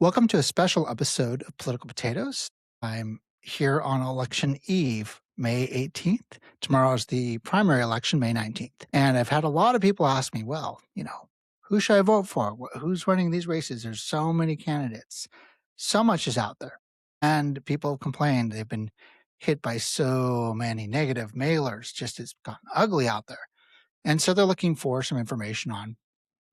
Welcome to a special episode of Political Potatoes. I'm here on election eve, May 18th. Tomorrow is the primary election, May 19th. And I've had a lot of people ask me, who should I vote for? Who's running these races? There's so many candidates. So much is out there. And people have complained they've been hit by so many negative mailers, just it's gotten ugly out there. And so they're looking for some information on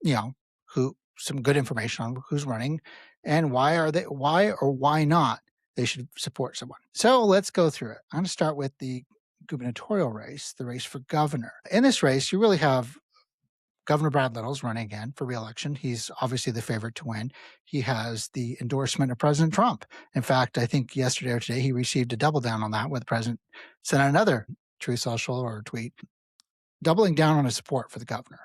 you know, who some good information on who's running and why or why not they should support someone. So let's go through it. I'm going to start with the gubernatorial race, the race for governor. In this race, you really have Governor Brad Little's running again for reelection. He's obviously the favorite to win. He has the endorsement of President Trump. In fact, I think yesterday or today he received a double down on that with the president sent out another Truth Social or tweet doubling down on his support for the governor.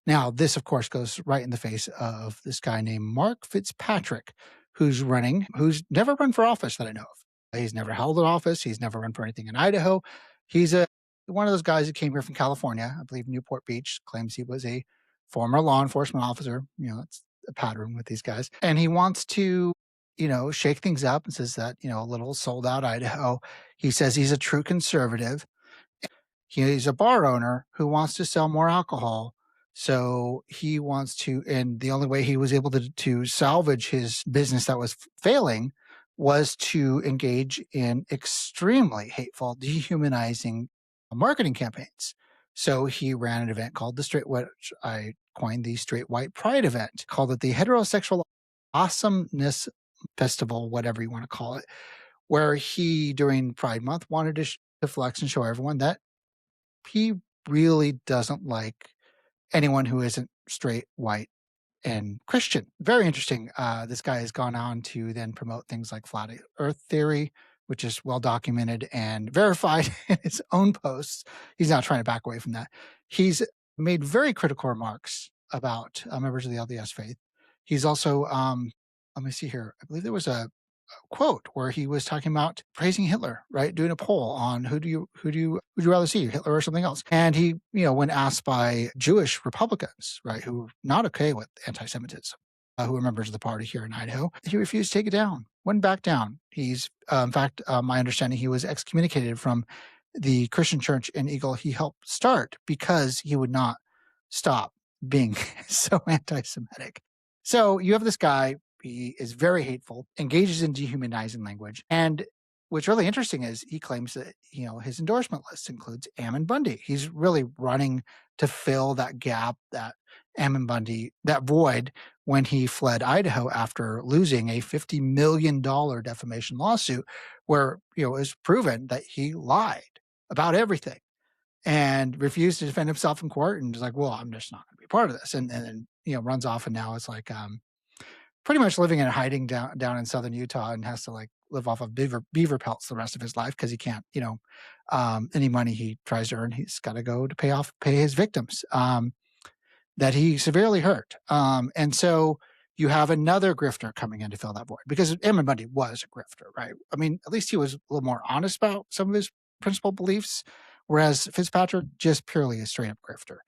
Now, this, of course, goes right in the face of this guy named Mark Fitzpatrick, who's never run for office that I know of. He's never held an office. He's never run for anything in Idaho. He's one of those guys who came here from California, I believe Newport Beach, claims he was a former law enforcement officer. It's a pattern with these guys. And he wants to, shake things up and says that, a little sold out Idaho. He says he's a true conservative. He's a bar owner who wants to sell more alcohol. So he wants to, and the only way he was able to salvage his business that was failing was to engage in extremely hateful, dehumanizing marketing campaigns. So he ran an event called which I coined the Straight White Pride event, called it the Heterosexual Awesomeness Festival, whatever you want to call it, where he, during Pride Month, wanted to flex and show everyone that he really doesn't like anyone who isn't straight, white, and Christian. Very interesting. This guy has gone on to then promote things like flat earth theory, which is well documented and verified in his own posts. He's not trying to back away from that. He's made very critical remarks about members of the LDS faith. He's also, let me see here. I believe there was a quote where he was talking about praising Hitler, right? Doing a poll on would you rather see, Hitler or something else? And he, when asked by Jewish Republicans, right, who were not okay with anti-Semitism, who were members of the party here in Idaho, he refused to take it down, wouldn't back down. He's, in fact, my understanding, he was excommunicated from the Christian church in Eagle he helped start because he would not stop being so anti-Semitic. So you have this guy. He is very hateful, engages in dehumanizing language. And what's really interesting is he claims that, his endorsement list includes Ammon Bundy. He's really running to fill that gap, that Ammon Bundy, that void when he fled Idaho after losing a $50 million defamation lawsuit where, it was proven that he lied about everything and refused to defend himself in court and was like, well, I'm just not going to be part of this. And then, runs off and now it's like, pretty much living and hiding down in southern Utah and has to live off of beaver pelts the rest of his life because he can't, any money he tries to earn, he's got to go to pay his victims that he severely hurt. And so you have another grifter coming in to fill that void because Ammon Bundy was a grifter, right? I mean, at least he was a little more honest about some of his principal beliefs, whereas Fitzpatrick just purely a straight up grifter.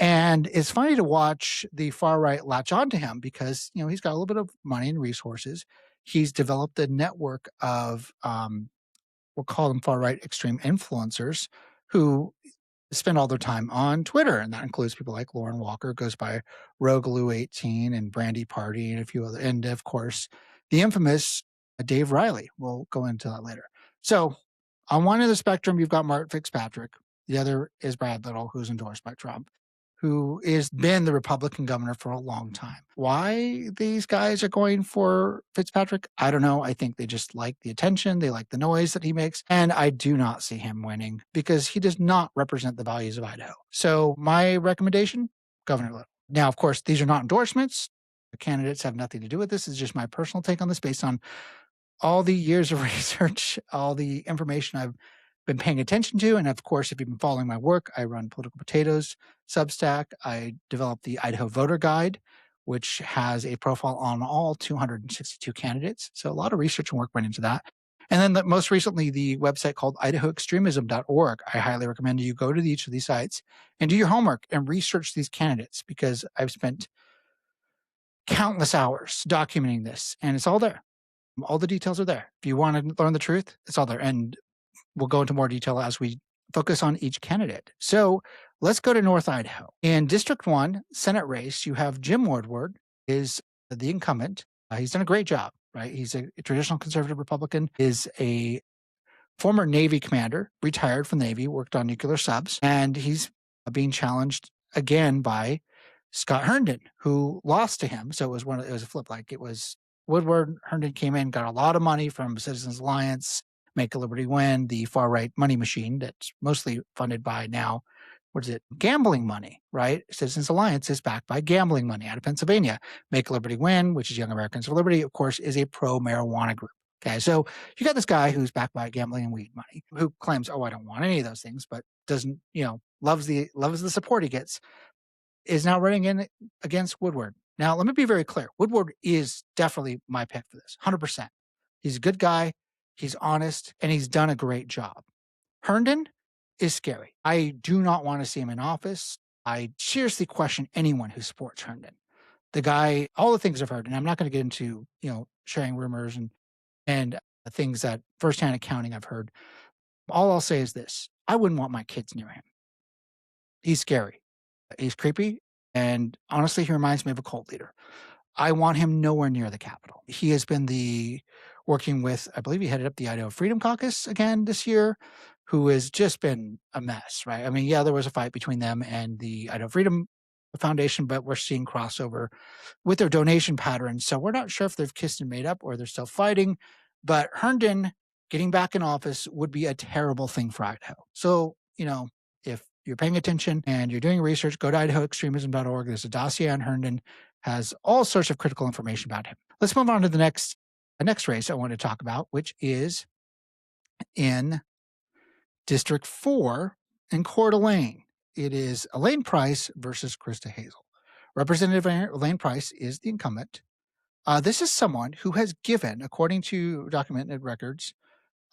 And it's funny to watch the far right latch onto him because, he's got a little bit of money and resources. He's developed a network of, we'll call them far right extreme influencers who spend all their time on Twitter. And that includes people like Lauren Walker, goes by Rogaloo18 and Brandy Party and a few other. And of course, the infamous Dave Riley. We'll go into that later. So on one end of the spectrum, you've got Mark Fitzpatrick. The other is Brad Little, who's endorsed by Trump, who has been the Republican governor for a long time. Why these guys are going for Fitzpatrick, I don't know. I think they just like the attention. They like the noise that he makes. And I do not see him winning because he does not represent the values of Idaho. So my recommendation, Governor Little. Now, of course, these are not endorsements. The candidates have nothing to do with this. It's just my personal take on this based on all the years of research, all the information I've been paying attention to. And of course, if you've been following my work, I run Political Potatoes Substack. I developed the Idaho Voter Guide, which has a profile on all 262 candidates. So a lot of research and work went into that. And then most recently, the website called idahoextremism.org. I highly recommend you go to each of these sites and do your homework and research these candidates because I've spent countless hours documenting this, and it's all there. All the details are there. If you want to learn the truth, it's all there. And we'll go into more detail as we focus on each candidate. So let's go to North Idaho. In District 1 Senate race, you have Jim Woodward is the incumbent. He's done a great job, right? He's a traditional conservative Republican, is a former Navy commander, retired from the Navy, worked on nuclear subs, and he's being challenged again by Scott Herndon, who lost to him. So it was a flip. Like it was Woodward. Herndon came in, got a lot of money from Citizens Alliance, Make a Liberty Win, the far right money machine that's mostly funded by now, what is it? Gambling money, right? Citizens Alliance is backed by gambling money out of Pennsylvania. Make a Liberty Win, which is Young Americans for Liberty, of course, is a pro-marijuana group. Okay, so you got this guy who's backed by gambling and weed money, who claims, "Oh, I don't want any of those things," but doesn't, loves the support he gets, is now running in against Woodward. Now, let me be very clear. Woodward is definitely my pick for this, 100%. He's a good guy, he's honest, and he's done a great job. Herndon is scary. I do not want to see him in office. I seriously question anyone who supports Herndon. The guy, all the things I've heard, and I'm not going to get into, sharing rumors and things that firsthand accounting I've heard. All I'll say is this: I wouldn't want my kids near him. He's scary. He's creepy. And honestly, he reminds me of a cult leader. I want him nowhere near the Capitol. He has been working with, I believe he headed up the Idaho Freedom Caucus again this year, who has just been a mess, right? I mean, yeah, there was a fight between them and the Idaho Freedom Foundation, but we're seeing crossover with their donation patterns. So we're not sure if they've kissed and made up or they're still fighting. But Herndon getting back in office would be a terrible thing for Idaho. So, if you're paying attention and you're doing research, go to idahoextremism.org. There's a dossier on Herndon, has all sorts of critical information about him. Let's move on to the next race I want to talk about, which is in District 4 in Coeur d'Alene. It is Elaine Price versus Krista Hazel. Representative Elaine Price is the incumbent. This is someone who has given, according to documented records,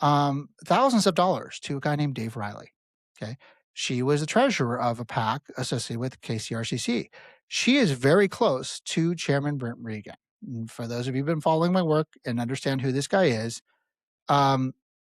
thousands of dollars to a guy named Dave Riley. Okay. She was the treasurer of a PAC associated with KCRCC. She is very close to Chairman Brent Regan. And for those of you who've been following my work and understand who this guy is,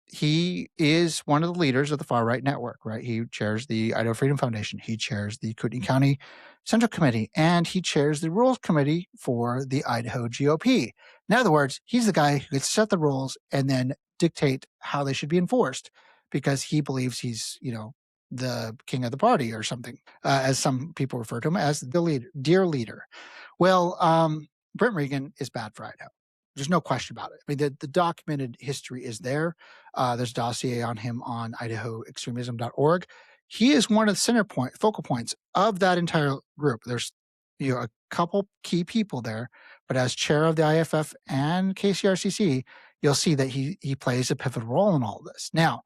he is one of the leaders of the far right network, right? He chairs the Idaho Freedom Foundation. He chairs the Kootenai County Central Committee, and he chairs the rules committee for the Idaho GOP. In other words, he's the guy who gets to set the rules and then dictate how they should be enforced because he believes he's, the king of the party or something, as some people refer to him as the leader, dear leader. Well, Brent Regan is bad for Idaho. There's no question about it. I mean, the documented history is there. There's a dossier on him on idahoextremism.org. He is one of the focal points of that entire group. There's a couple key people there, but as chair of the IFF and KCRCC, you'll see that he plays a pivotal role in all of this. Now,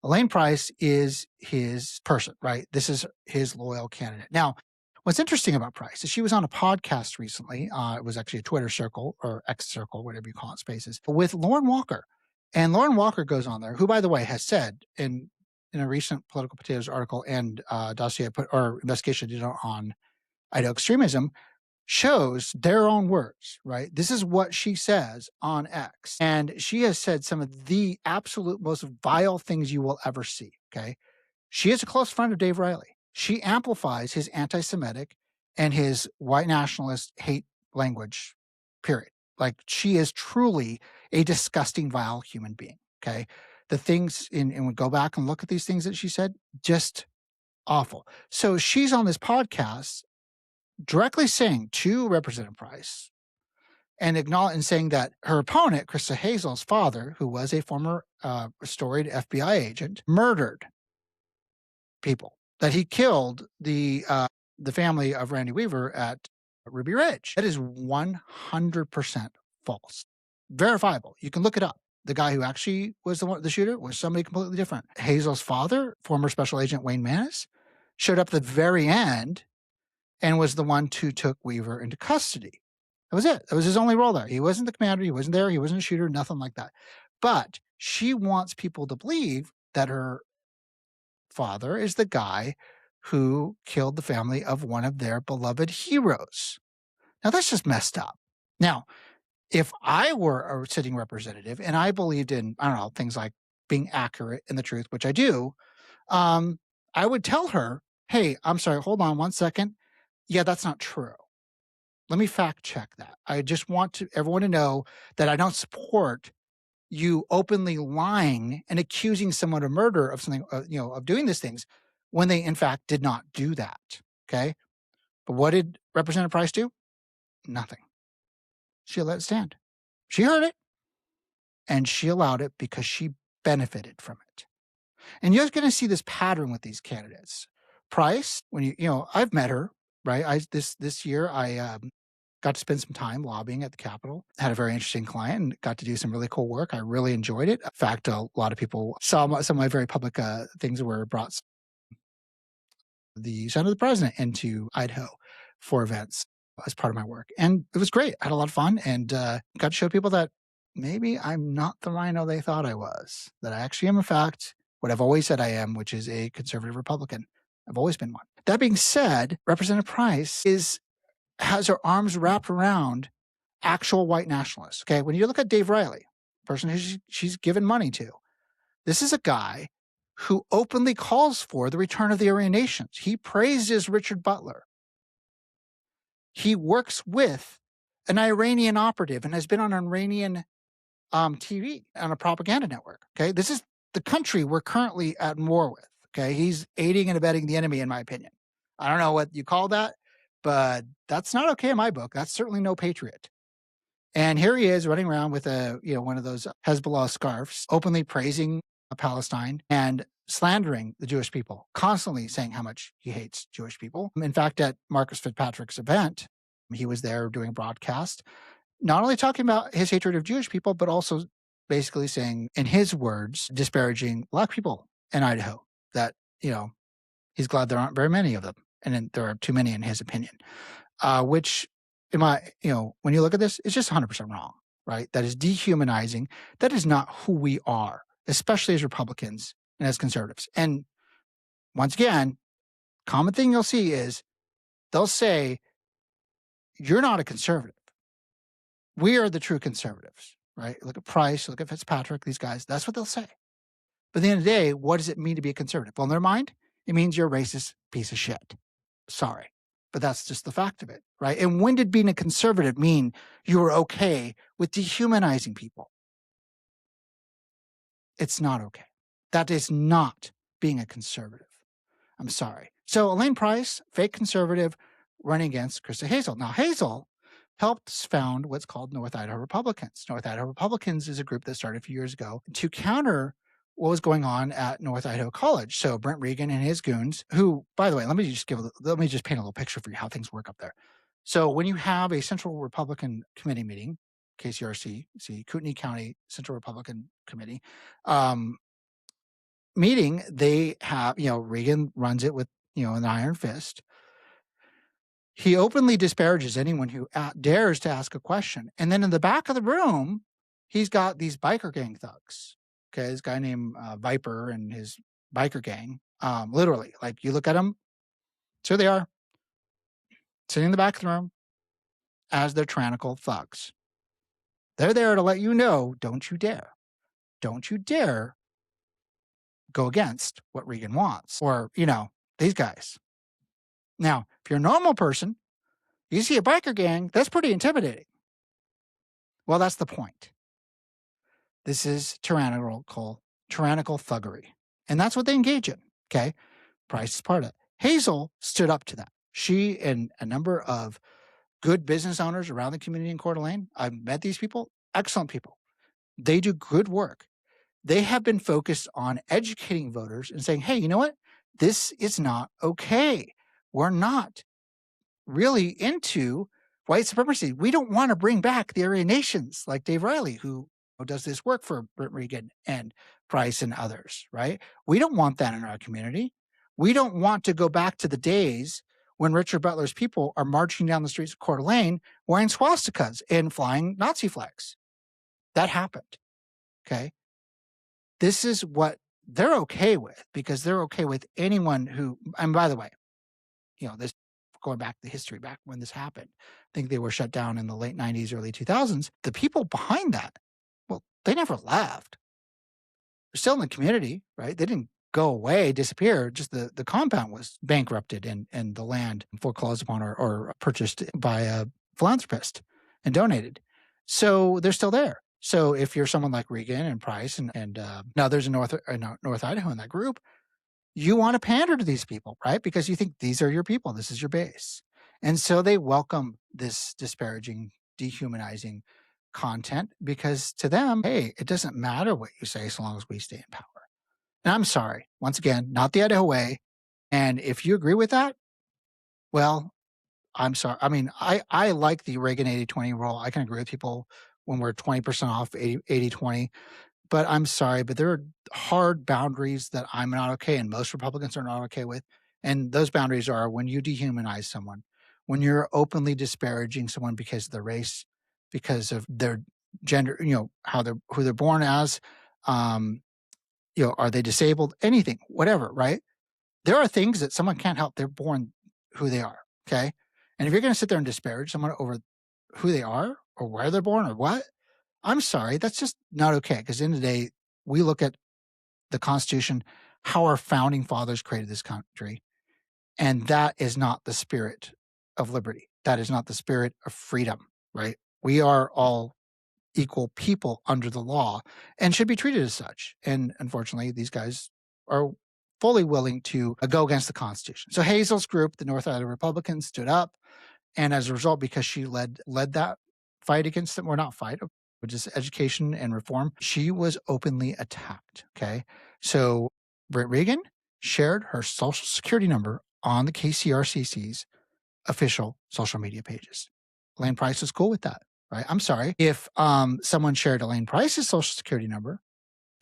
Elaine Price is his person, right? This is his loyal candidate. Now, what's interesting about Price is she was on a podcast recently. It was actually a Twitter circle or X circle, whatever you call it, Spaces, with Lauren Walker. And Lauren Walker goes on there, who, by the way, has said in a recent Political Potatoes article and dossier or investigation did on Idaho extremism, shows their own words, right? This is what she says on X. And she has said some of the absolute most vile things you will ever see, okay? She is a close friend of Dave Riley. She amplifies his anti-Semitic and his white nationalist hate language, period. Like, she is truly a disgusting, vile human being, okay? The things, and we go back and look at these things that she said, just awful. So she's on this podcast directly saying to Representative Price and saying that her opponent, Krista Hazel's father, who was a former storied FBI agent, murdered people, that he killed the family of Randy Weaver at Ruby Ridge. That is 100% false. Verifiable. You can look it up. The guy who actually was the shooter was somebody completely different. Hazel's father, former Special Agent Wayne Manis, showed up at the very end and was the one who took Weaver into custody. That was it. That was his only role there. He wasn't the commander. He wasn't there. He wasn't a shooter, nothing like that. But she wants people to believe that her father is the guy who killed the family of one of their beloved heroes. Now, that's just messed up. Now, if I were a sitting representative and I believed in, I don't know, things like being accurate in the truth, which I do, um, I would tell her, hey, I'm sorry, hold on one second. Yeah, that's not true. Let me fact check that. I just want everyone to know that I don't support you openly lying and accusing someone of murder of something, of doing these things when they in fact did not do that. Okay. But what did Representative Price do? Nothing. She let it stand. She heard it and she allowed it because she benefited from it. And you're going to see this pattern with these candidates. Price, when I've met her, right? This year I got to spend some time lobbying at the Capitol. Had a very interesting client and got to do some really cool work. I really enjoyed it. In fact, a lot of people saw some of my very public things were brought the son of the president into Idaho for events as part of my work. And it was great. I had a lot of fun and got to show people that maybe I'm not the rhino they thought I was, that I actually am, in fact, what I've always said I am, which is a conservative Republican. I've always been one. That being said, Representative Price has her arms wrapped around actual white nationalists. Okay. When you look at Dave Riley, person who she's given money to, this is a guy who openly calls for the return of the Aryan nations. He praises Richard Butler. He works with an Iranian operative and has been on Iranian TV on a propaganda network. Okay. This is the country we're currently at war with. Okay. He's aiding and abetting the enemy, in my opinion. I don't know what you call that, but that's not okay in my book. That's certainly no patriot. And here he is running around with one of those Hezbollah scarves, openly praising Palestine and slandering the Jewish people, constantly saying how much he hates Jewish people. In fact, at Marcus Fitzpatrick's event, he was there doing a broadcast, not only talking about his hatred of Jewish people, but also basically saying, in his words, disparaging Black people in Idaho, that, he's glad there aren't very many of them. And there are too many in his opinion, which when you look at this, it's just 100% wrong, right? That is dehumanizing. That is not who we are, especially as Republicans and as conservatives. And once again, common thing you'll see is they'll say, you're not a conservative. We are the true conservatives, right? Look at Price, look at Fitzpatrick, these guys. That's what they'll say. But at the end of the day, what does it mean to be a conservative? Well, in their mind, it means you're a racist piece of shit. Sorry. But that's just the fact of it, right? And when did being a conservative mean you were okay with dehumanizing people? It's not okay. That is not being a conservative. I'm sorry. So Elaine Price, fake conservative, running against Krista Hazel. Now, Hazel helped found what's called North Idaho Republicans. North Idaho Republicans is a group that started a few years ago to counter what was going on at North Idaho College. So Brent Regan and his goons, who, by the way, let me just paint a little picture for you how things work up there. So when you have a Central Republican Committee meeting, KCRC, Kootenai County Central Republican Committee meeting, they have, Regan runs it with, an iron fist. He openly disparages anyone who dares to ask a question. And then in the back of the room, he's got these biker gang thugs. Okay, this guy named Viper and his biker gang. Literally, like you look at them, so they are sitting in the back of the room as their tyrannical thugs. They're there to let you know, don't you dare go against what Regan wants, or these guys. Now, if you're a normal person, you see a biker gang, that's pretty intimidating. Well, that's the point. This is tyrannical thuggery. And that's what they engage in. Okay. Price is part of it. Hazel stood up to that. She and a number of good business owners around the community in Coeur d'Alene, I've met these people, excellent people. They do good work. They have been focused on educating voters and saying, hey, you know what? This is not okay. We're not really into white supremacy. We don't want to bring back the Aryan nations like Dave Riley, who does this work for Brent Regan and Price and others, right? We don't want that in our community. We don't want to go back to the days when Richard Butler's people are marching down the streets of Coeur d'Alene wearing swastikas and flying Nazi flags. That happened, okay? This is what they're okay with, because they're okay with anyone who, and by the way, this going back to history, back when this happened. I think they were shut down in the late 90s, early 2000s. The people behind that, well, they never left. They're still in the community, right? They didn't go away, disappear. Just the compound was bankrupted and the land foreclosed upon or purchased by a philanthropist and donated. So they're still there. So if you're someone like Regan and Price and now there's a North Idaho in that group, you want to pander to these people, right? Because you think these are your people, this is your base. And so they welcome this disparaging, dehumanizing content because to them, hey, it doesn't matter what you say so long as we stay in power. And I'm sorry, once again, not the Idaho way. And if you agree with that, well, I'm sorry. I mean, I like the Reagan 80-20 rule. I can agree with people when we're 20% off 80-20. But I'm sorry, but there are hard boundaries that I'm not okay and most Republicans are not okay with. And those boundaries are when you dehumanize someone, when you're openly disparaging someone because of their race, because of their gender, who they're born as, are they disabled, anything, whatever, right? There are things that someone can't help. They're born who they are, okay? And if you're going to sit there and disparage someone over who they are or where they're born or what, I'm sorry, that's just not okay. Because at the end of the day, we look at the Constitution, how our founding fathers created this country, and that is not the spirit of liberty. That is not the spirit of freedom, right? We are all equal people under the law and should be treated as such. And unfortunately, these guys are fully willing to go against the Constitution. So Hazel's group, the North Idaho Republicans, stood up. And as a result, because she led that fight against them, or not fight, which is education and reform, she was openly attacked. Okay. So Britt Regan shared her social security number on the KCRCC's official social media pages. Elaine Price was cool with that, right? I'm sorry. If someone shared Elaine Price's social security number,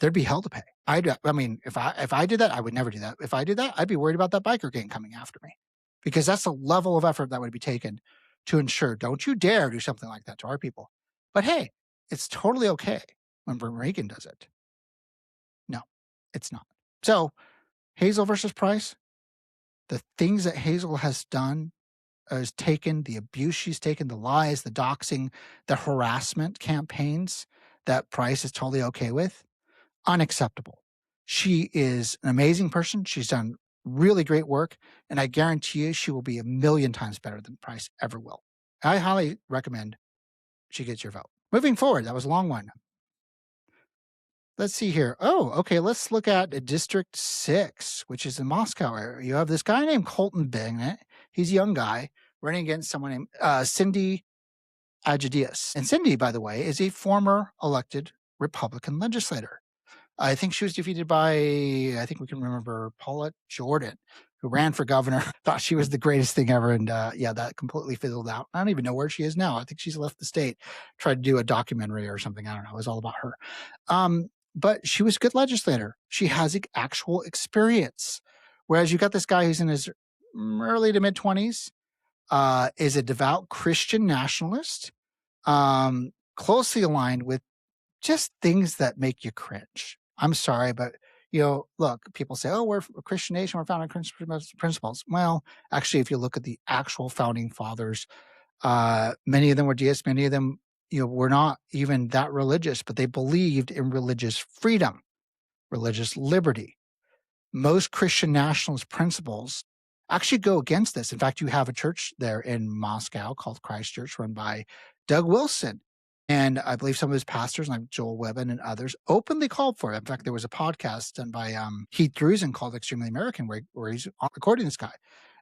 there'd be hell to pay. I mean, if I did that, I would never do that. If I did that, I'd be worried about that biker gang coming after me, because that's the level of effort that would be taken to ensure, don't you dare do something like that to our people. But hey, it's totally okay when Reagan does it. No, it's not. So Hazel versus Price, the things that Hazel has done, has taken, the abuse she's taken, the lies, the doxing, the harassment campaigns that Price is totally okay with, unacceptable. She is an amazing person. She's done really great work, and I guarantee you she will be a million times better than Price ever will. I highly recommend she gets your vote. Moving forward, that was a long one. Let's see here. Oh, okay. Let's look at District 6, which is in Moscow area. You have this guy named Colton Bennett. He's a young guy running against someone named Cindy Agidius. And Cindy, by the way, is a former elected Republican legislator. I think she was defeated by, I think we can remember, Paulette Jordan, who ran for governor, thought she was the greatest thing ever. And that completely fizzled out. I don't even know where she is now. I think she's left the state, tried to do a documentary or something. I don't know. It was all about her. But she was a good legislator. She has actual experience. Whereas you got this guy who's in his early to mid 20s, is a devout Christian nationalist, closely aligned with just things that make you cringe. I'm sorry, but look, people say, "Oh, we're a Christian nation. We're founded on Christian principles." Well, actually, if you look at the actual founding fathers, many of them were deists. Many of them, were not even that religious, but they believed in religious freedom, religious liberty. Most Christian nationalist principles actually go against this. In fact, you have a church there in Moscow called Christ Church, run by Doug Wilson. And I believe some of his pastors, like Joel Webbin and others, openly called for it. In fact, there was a podcast done by Heath Drusen called Extremely American, where he's recording this guy.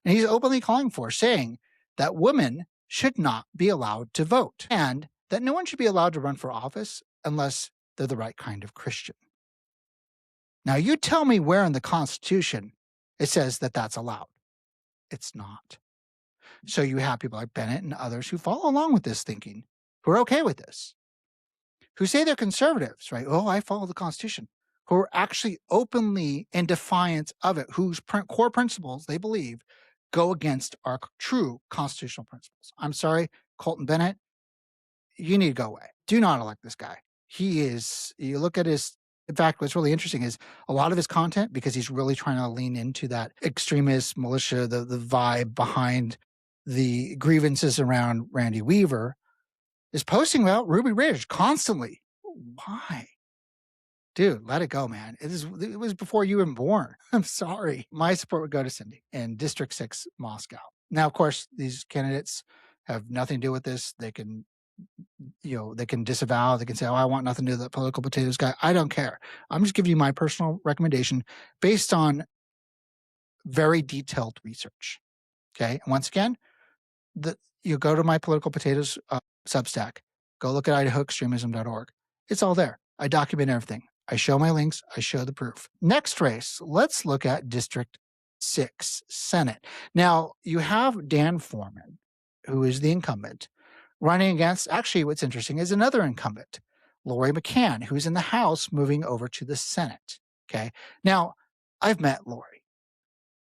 And he's openly calling for, saying that women should not be allowed to vote and that no one should be allowed to run for office unless they're the right kind of Christian. Now, you tell me where in the Constitution it says that that's allowed. It's not. So you have people like Bennett and others who follow along with this thinking, who are okay with this, who say they're conservatives, right? Oh, I follow the Constitution, who are actually openly in defiance of it, whose core principles they believe go against our true constitutional principles. I'm sorry, Colton Bennett, you need to go away. Do not elect this guy. You look at his, in fact, what's really interesting is a lot of his content, because he's really trying to lean into that extremist militia, the vibe behind the grievances around Randy Weaver, is posting about Ruby Ridge constantly. Why? Dude, let it go, man. It was before you were born. I'm sorry. My support would go to Cindy in District 6, Moscow. Now, of course, these candidates have nothing to do with this. They can, they can disavow. They can say, "Oh, I want nothing to do with that political potatoes guy." I don't care. I'm just giving you my personal recommendation based on very detailed research. Okay. And once again, you go to my political potatoes Substack, go look at idahoextremism.org. It's all there. I document everything. I show my links. I show the proof. Next race, let's look at District 6 Senate. Now, you have Dan Foreman, who is the incumbent, running against, actually, what's interesting is another incumbent, Lori McCann, who's in the House moving over to the Senate. Okay. Now, I've met Lori.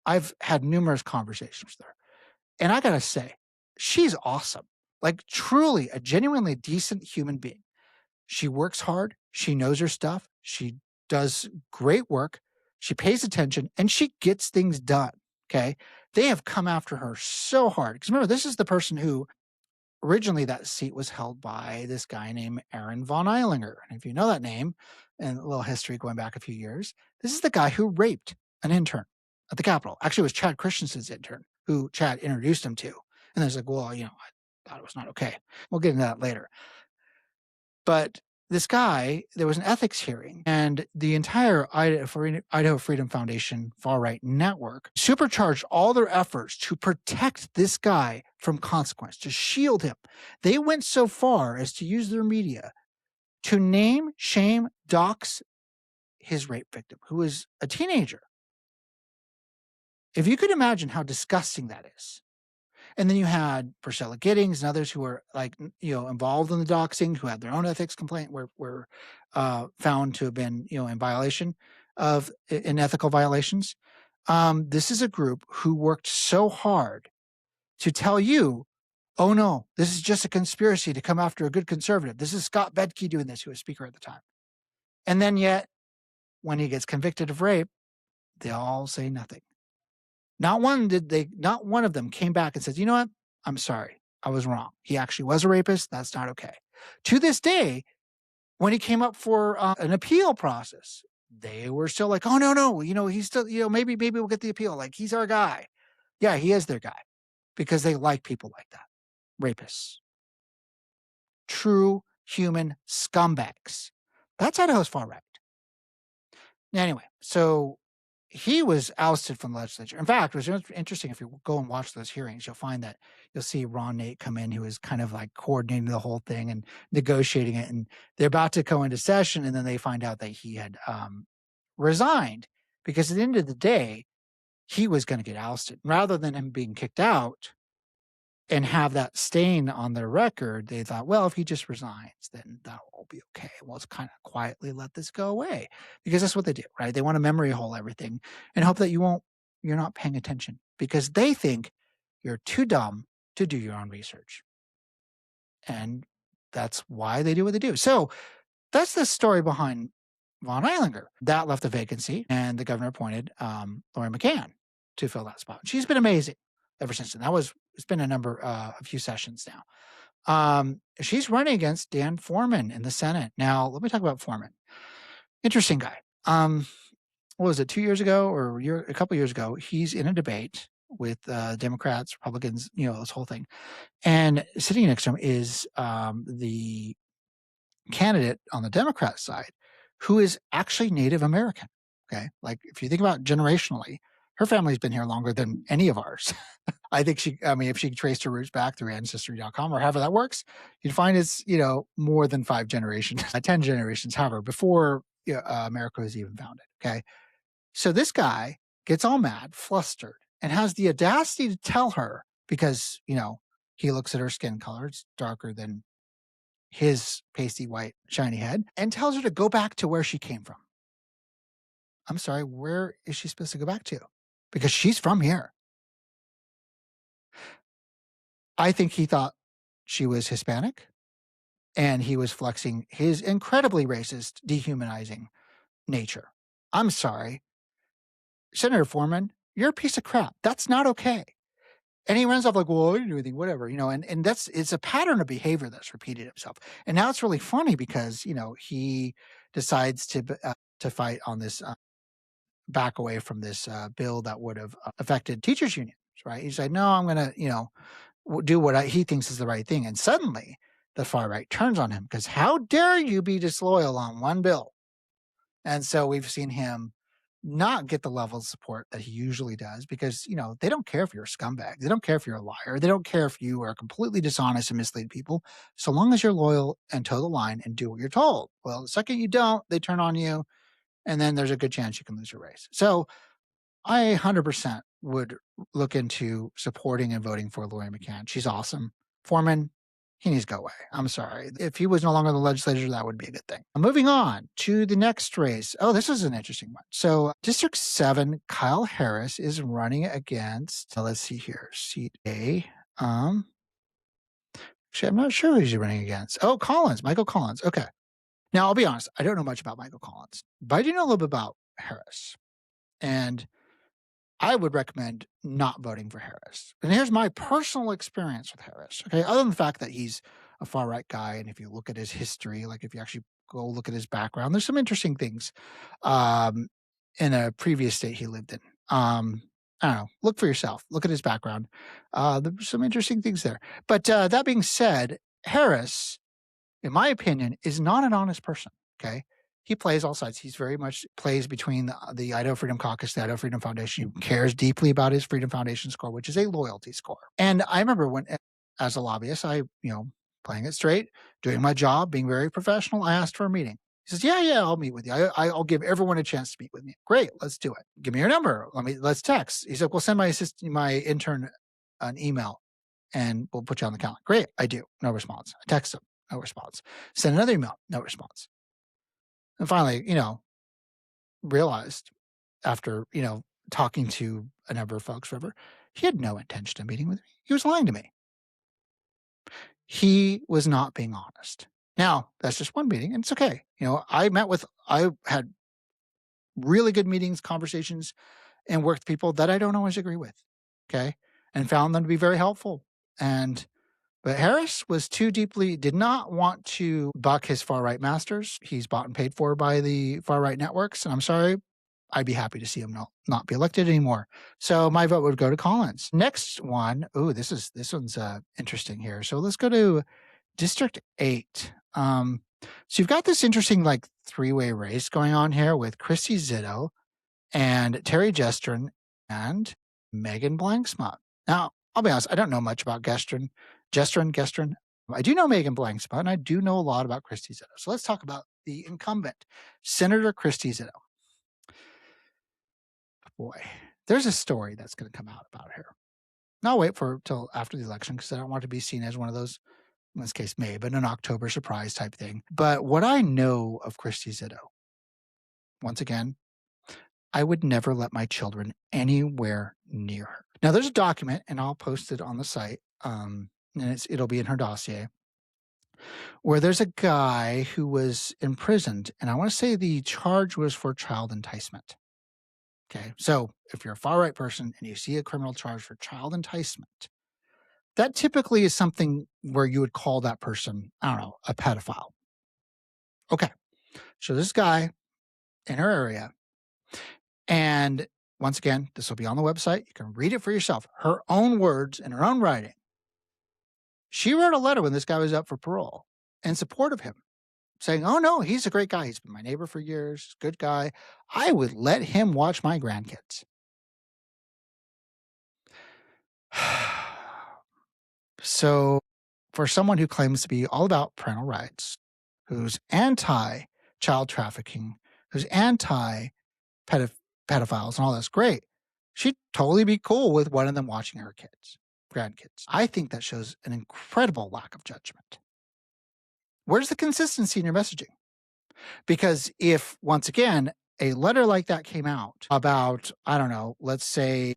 I've had numerous conversations with her. And I got to say, she's awesome. Like, truly a genuinely decent human being. She works hard. She knows her stuff. She does great work. She pays attention and she gets things done. Okay. They have come after her so hard. Because remember, this is the person who originally that seat was held by this guy named Aaron von Eilinger. And if you know that name and a little history going back a few years, this is the guy who raped an intern at the Capitol. Actually, it was Chad Christensen's intern who Chad introduced him to. And there's like, well, I thought it was not okay. We'll get into that later. But this guy, there was an ethics hearing, and the entire Idaho Freedom Foundation far-right network supercharged all their efforts to protect this guy from consequence, to shield him. They went so far as to use their media to name, shame, dox his rape victim, who was a teenager. If you could imagine how disgusting that is. And then you had Priscilla Giddings and others who were involved in the doxing, who had their own ethics complaint, were found to have been, in violation of in ethical violations. This is a group who worked so hard to tell you, oh no, this is just a conspiracy to come after a good conservative. This is Scott Bedke doing this, who was speaker at the time. And then yet, when he gets convicted of rape, they all say nothing. Not one of them came back and said, you know what? I'm sorry. I was wrong. He actually was a rapist. That's not okay. To this day, when he came up for an appeal process, they were still like, oh, no. He's still, maybe we'll get the appeal. Like, he's our guy. Yeah, he is their guy because they like people like that. Rapists. True human scumbags. That's Idaho's far right. Anyway, so he was ousted from the legislature. In fact, it was interesting. If you go and watch those hearings, you'll find that you'll see Ron Nate come in, who is kind of like coordinating the whole thing and negotiating it. And they're about to go into session, and then they find out that he had resigned because at the end of the day, he was going to get ousted. Rather than him being kicked out and have that stain on their record, they thought, well, if he just resigns, then that'll all be okay. We'll just kind of quietly let this go away, because that's what they do, right? They want to memory hole everything and hope that you're not paying attention, because they think you're too dumb to do your own research. And that's why they do what they do. So that's the story behind von Eilinger. That left a vacancy, and the governor appointed Lori McCann to fill that spot. She's been amazing ever since then. It's been a few sessions now. She's running against Dan Foreman in the Senate. Now, let me talk about Foreman. Interesting guy. What was it, 2 years ago or a couple years ago? He's in a debate with Democrats, Republicans, this whole thing. And sitting next to him is the candidate on the Democrat side, who is actually Native American. Okay. Like, if you think about generationally, her family's been here longer than any of ours. I think if she traced her roots back through ancestry.com or however that works, you'd find it's, more than 5 generations, 10 generations, however, before America was even founded. Okay. So this guy gets all mad, flustered, and has the audacity to tell her, because, he looks at her skin color, it's darker than his pasty white shiny head, and tells her to go back to where she came from. I'm sorry, where is she supposed to go back to? Because she's from here. I think he thought she was Hispanic, and he was flexing his incredibly racist, dehumanizing nature. I'm sorry. Senator Foreman, you're a piece of crap. That's not okay. And he runs off like, well, I didn't do anything, whatever, and it's a pattern of behavior that's repeated itself. And now it's really funny because, he decides to fight on this, back away from this bill that would have affected teachers unions, right? He's like, no, I'm going to, do what he thinks is the right thing. And suddenly the far right turns on him because how dare you be disloyal on one bill? And so we've seen him not get the level of support that he usually does because, they don't care if you're a scumbag. They don't care if you're a liar. They don't care if you are completely dishonest and mislead people, so long as you're loyal and toe the line and do what you're told. Well, the second you don't, they turn on you, and then there's a good chance you can lose your race. So I 100% would look into supporting and voting for Lori McCann. She's awesome. Foreman, he needs to go away. I'm sorry. If he was no longer in the legislature, that would be a good thing. Moving on to the next race. Oh, this is an interesting one. So, District 7, Kyle Harris is running against, let's see here, seat A. Actually, I'm not sure who he's running against. Oh, Michael Collins. Okay. Now, I'll be honest, I don't know much about Michael Collins, but I do know a little bit about Harris. And I would recommend not voting for Harris. And here's my personal experience with Harris. Okay. Other than the fact that he's a far right guy. And if you look at his history, like if you actually go look at his background, there's some interesting things um, in a previous state he lived in. I don't know. Look for yourself. Look at his background. There's some interesting things there. But that being said, Harris, in my opinion, is not an honest person. Okay. He plays all sides. He's very much plays between the Idaho Freedom Caucus, the Idaho Freedom Foundation. He cares deeply about his Freedom Foundation score, which is a loyalty score. And I remember when, as a lobbyist, playing it straight, doing my job, being very professional, I asked for a meeting. He says, yeah, I'll meet with you. I'll give everyone a chance to meet with me. Great, let's do it. Give me your number. Let's text. He said, well, send my intern an email and we'll put you on the calendar. Great, I do. No response. I text him. No response. Send another email. No response. And finally, realized after, talking to a number of folks, whatever, he had no intention of meeting with me. He was lying to me. He was not being honest. Now, that's just one meeting, and it's okay. I had really good meetings, conversations, and worked with people that I don't always agree with. Okay. And found them to be very helpful. But Harris did not want to buck his far right masters. He's bought and paid for by the far right networks. And I'm sorry, I'd be happy to see him not be elected anymore. So my vote would go to Collins. Next one. Ooh, this one's interesting here. So let's go to District 8. So you've got this interesting three-way race going on here with Christy Zitto and Terry Gestrin and Megan Blanksmont. Now, I'll be honest, I don't know much about Gestrin. I do know Megan Blanksmont, and I do know a lot about Christy Zitto. So let's talk about the incumbent, Senator Christy Zitto. Boy, there's a story that's going to come out about her. And I'll wait till after the election because I don't want to be seen as one of those, in this case, maybe an October surprise type thing. But what I know of Christy Zitto, once again, I would never let my children anywhere near her. Now, there's a document, and I'll post it on the site, and it'll be in her dossier, where there's a guy who was imprisoned, and I want to say the charge was for child enticement. Okay, so if you're a far right person and you see a criminal charge for child enticement, that typically is something where you would call that person, I don't know, a pedophile. Okay, so this guy in her area, and once again, this will be on the website. You can read it for yourself. Her own words in her own writing. She wrote a letter when this guy was up for parole in support of him, saying, oh, no, he's a great guy. He's been my neighbor for years. Good guy. I would let him watch my grandkids. So for someone who claims to be all about parental rights, who's anti-child trafficking, who's anti-pedophiles and all that's great, she'd totally be cool with one of them watching her grandkids. I think that shows an incredible lack of judgment. Where's the consistency in your messaging? Because if, once again, a letter like that came out about, I don't know, let's say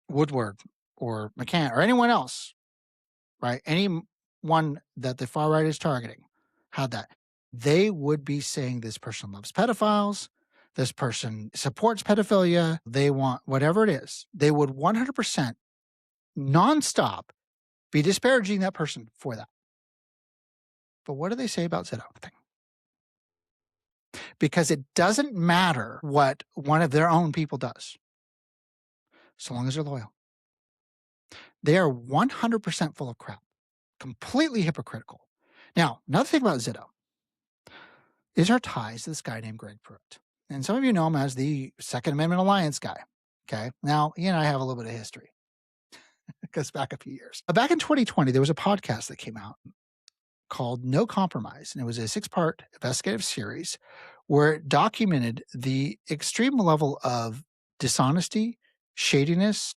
Woodward or McCann or anyone else, right? Anyone that the far right is targeting had that. They would be saying this person loves pedophiles. This person supports pedophilia. They want whatever it is. They would 100% nonstop, be disparaging that person for that. But what do they say about Zito? Nothing. Because it doesn't matter what one of their own people does, so long as they're loyal. They are 100% full of crap, completely hypocritical. Now, another thing about Zito is our ties to this guy named Greg Pruitt. And some of you know him as the Second Amendment Alliance guy. Okay. Now, he and I have a little bit of history. It goes back a few years. Back in 2020, there was a podcast that came out called No Compromise. And it was a 6-part investigative series where it documented the extreme level of dishonesty, shadiness,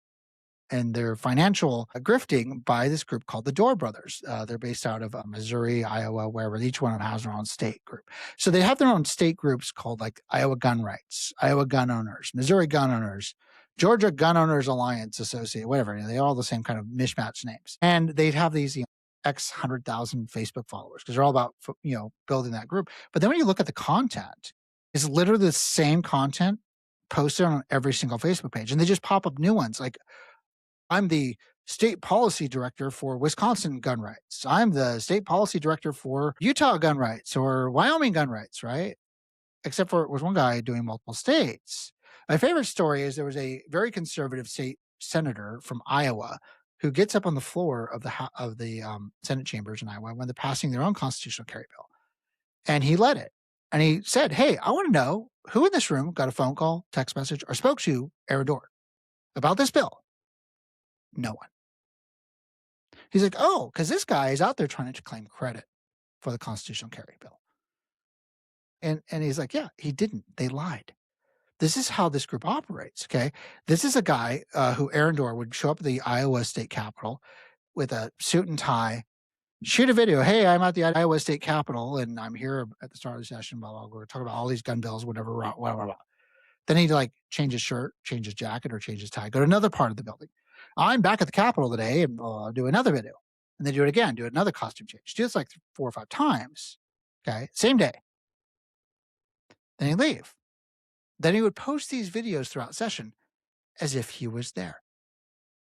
and their financial grifting by this group called the Door Brothers. They're based out of Missouri, Iowa, wherever. Each one of them has their own state group. So they have their own state groups called like Iowa Gun Rights, Iowa Gun Owners, Missouri Gun Owners, Georgia Gun Owners Alliance Associate, whatever. They all the same kind of mishmash names. And they'd have these, X 100,000 Facebook followers because they're all about, building that group. But then when you look at the content, it's literally the same content posted on every single Facebook page. And they just pop up new ones like, I'm the state policy director for Wisconsin gun rights. I'm the state policy director for Utah gun rights or Wyoming gun rights, right? Except for it was one guy doing multiple states. My favorite story is there was a very conservative state senator from Iowa who gets up on the floor of the Senate chambers in Iowa when they're passing their own constitutional carry bill. And he led it. And he said, hey, I want to know who in this room got a phone call, text message, or spoke to Aaron Dorr about this bill. No one. He's like, oh, because this guy is out there trying to claim credit for the constitutional carry bill. And he's like, yeah, he didn't. They lied. This is how this group operates, okay? This is a guy who Aaron Dorr would show up at the Iowa State Capitol with a suit and tie, shoot a video. Hey, I'm at the Iowa State Capitol, and I'm here at the start of the session, blah, blah, blah. We're talking about all these gun bills, whatever, blah, blah, blah. Then he'd like change his shirt, change his jacket, or change his tie, go to another part of the building. I'm back at the Capitol today and do another video. And then do it again, do another costume change. Do this like 4 or 5 times. Okay. Same day. Then he'd leave. Then he would post these videos throughout session as if he was there.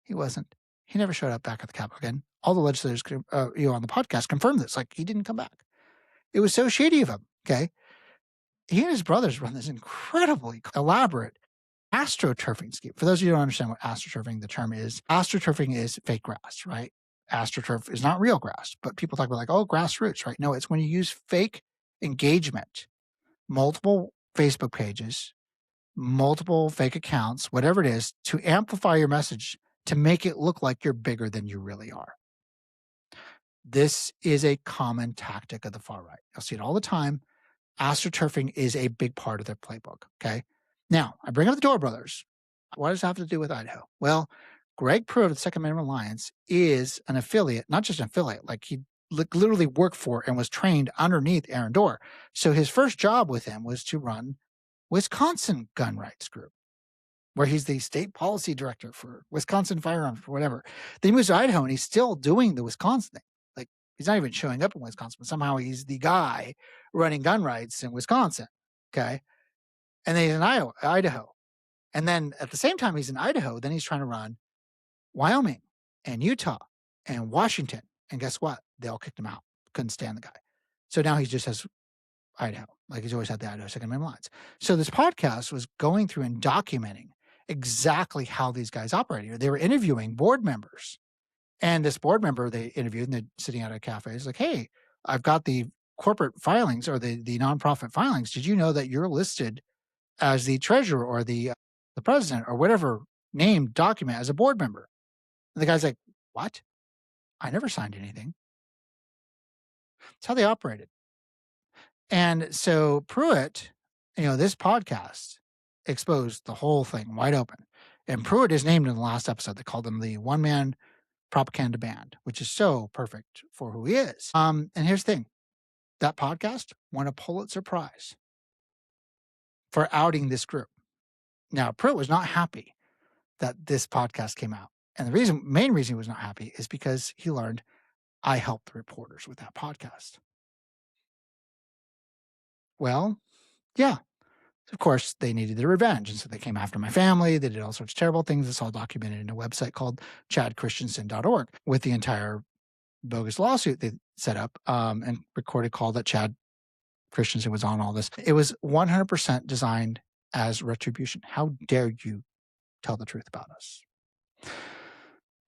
He wasn't. He never showed up back at the Capitol again. All the legislators on the podcast confirmed this. Like he didn't come back. It was so shady of him. Okay. He and his brothers run this incredibly elaborate astroturfing scheme. For those of you who don't understand what astroturfing, the term is, astroturfing is fake grass, right? AstroTurf is not real grass, but people talk about like, oh, grassroots, right? No, it's when you use fake engagement, multiple Facebook pages, multiple fake accounts, whatever it is, to amplify your message to make it look like you're bigger than you really are. This is a common tactic of the far right. You'll see it all the time. AstroTurfing is a big part of their playbook, okay? Now, I bring up the Door Brothers. What does that have to do with Idaho? Well, Greg Pruitt of the Second Amendment Alliance is an affiliate, not just an affiliate, like he literally worked for and was trained underneath Aaron Dorr. So his first job with him was to run Wisconsin Gun Rights Group, where he's the state policy director for Wisconsin firearms or whatever. Then he moves to Idaho and he's still doing the Wisconsin thing. Like he's not even showing up in Wisconsin, but somehow he's the guy running gun rights in Wisconsin. Okay. And then he's in Idaho. And then at the same time he's in Idaho, then he's trying to run Wyoming and Utah and Washington. And guess what? They all kicked him out. Couldn't stand the guy. So now he just has Idaho, like he's always had the Idaho Second Amendment lines. So this podcast was going through and documenting exactly how these guys operated. They were interviewing board members. And this board member they interviewed, and they're sitting at a cafe, is like, hey, I've got the corporate filings or the nonprofit filings. Did you know that you're listed as the treasurer or the president or whatever named document as a board member? And the guy's like, what? I never signed anything. That's how they operated. And so Pruitt, this podcast exposed the whole thing wide open. And Pruitt is named in the last episode. They called him the one-man propaganda band, which is so perfect for who he is. And here's the thing. That podcast won a Pulitzer Prize for outing this group. Now, Pruitt was not happy that this podcast came out. And the main reason he was not happy is because he learned I helped the reporters with that podcast. Well, yeah, Of course, they needed their revenge, and so they came after my family. They did all sorts of terrible things. It's all documented in a website called chadchristiansen.org with the entire bogus lawsuit they set up and recorded call that Chad Christensen was on all this. It was 100% designed as retribution. How dare you tell the truth about us?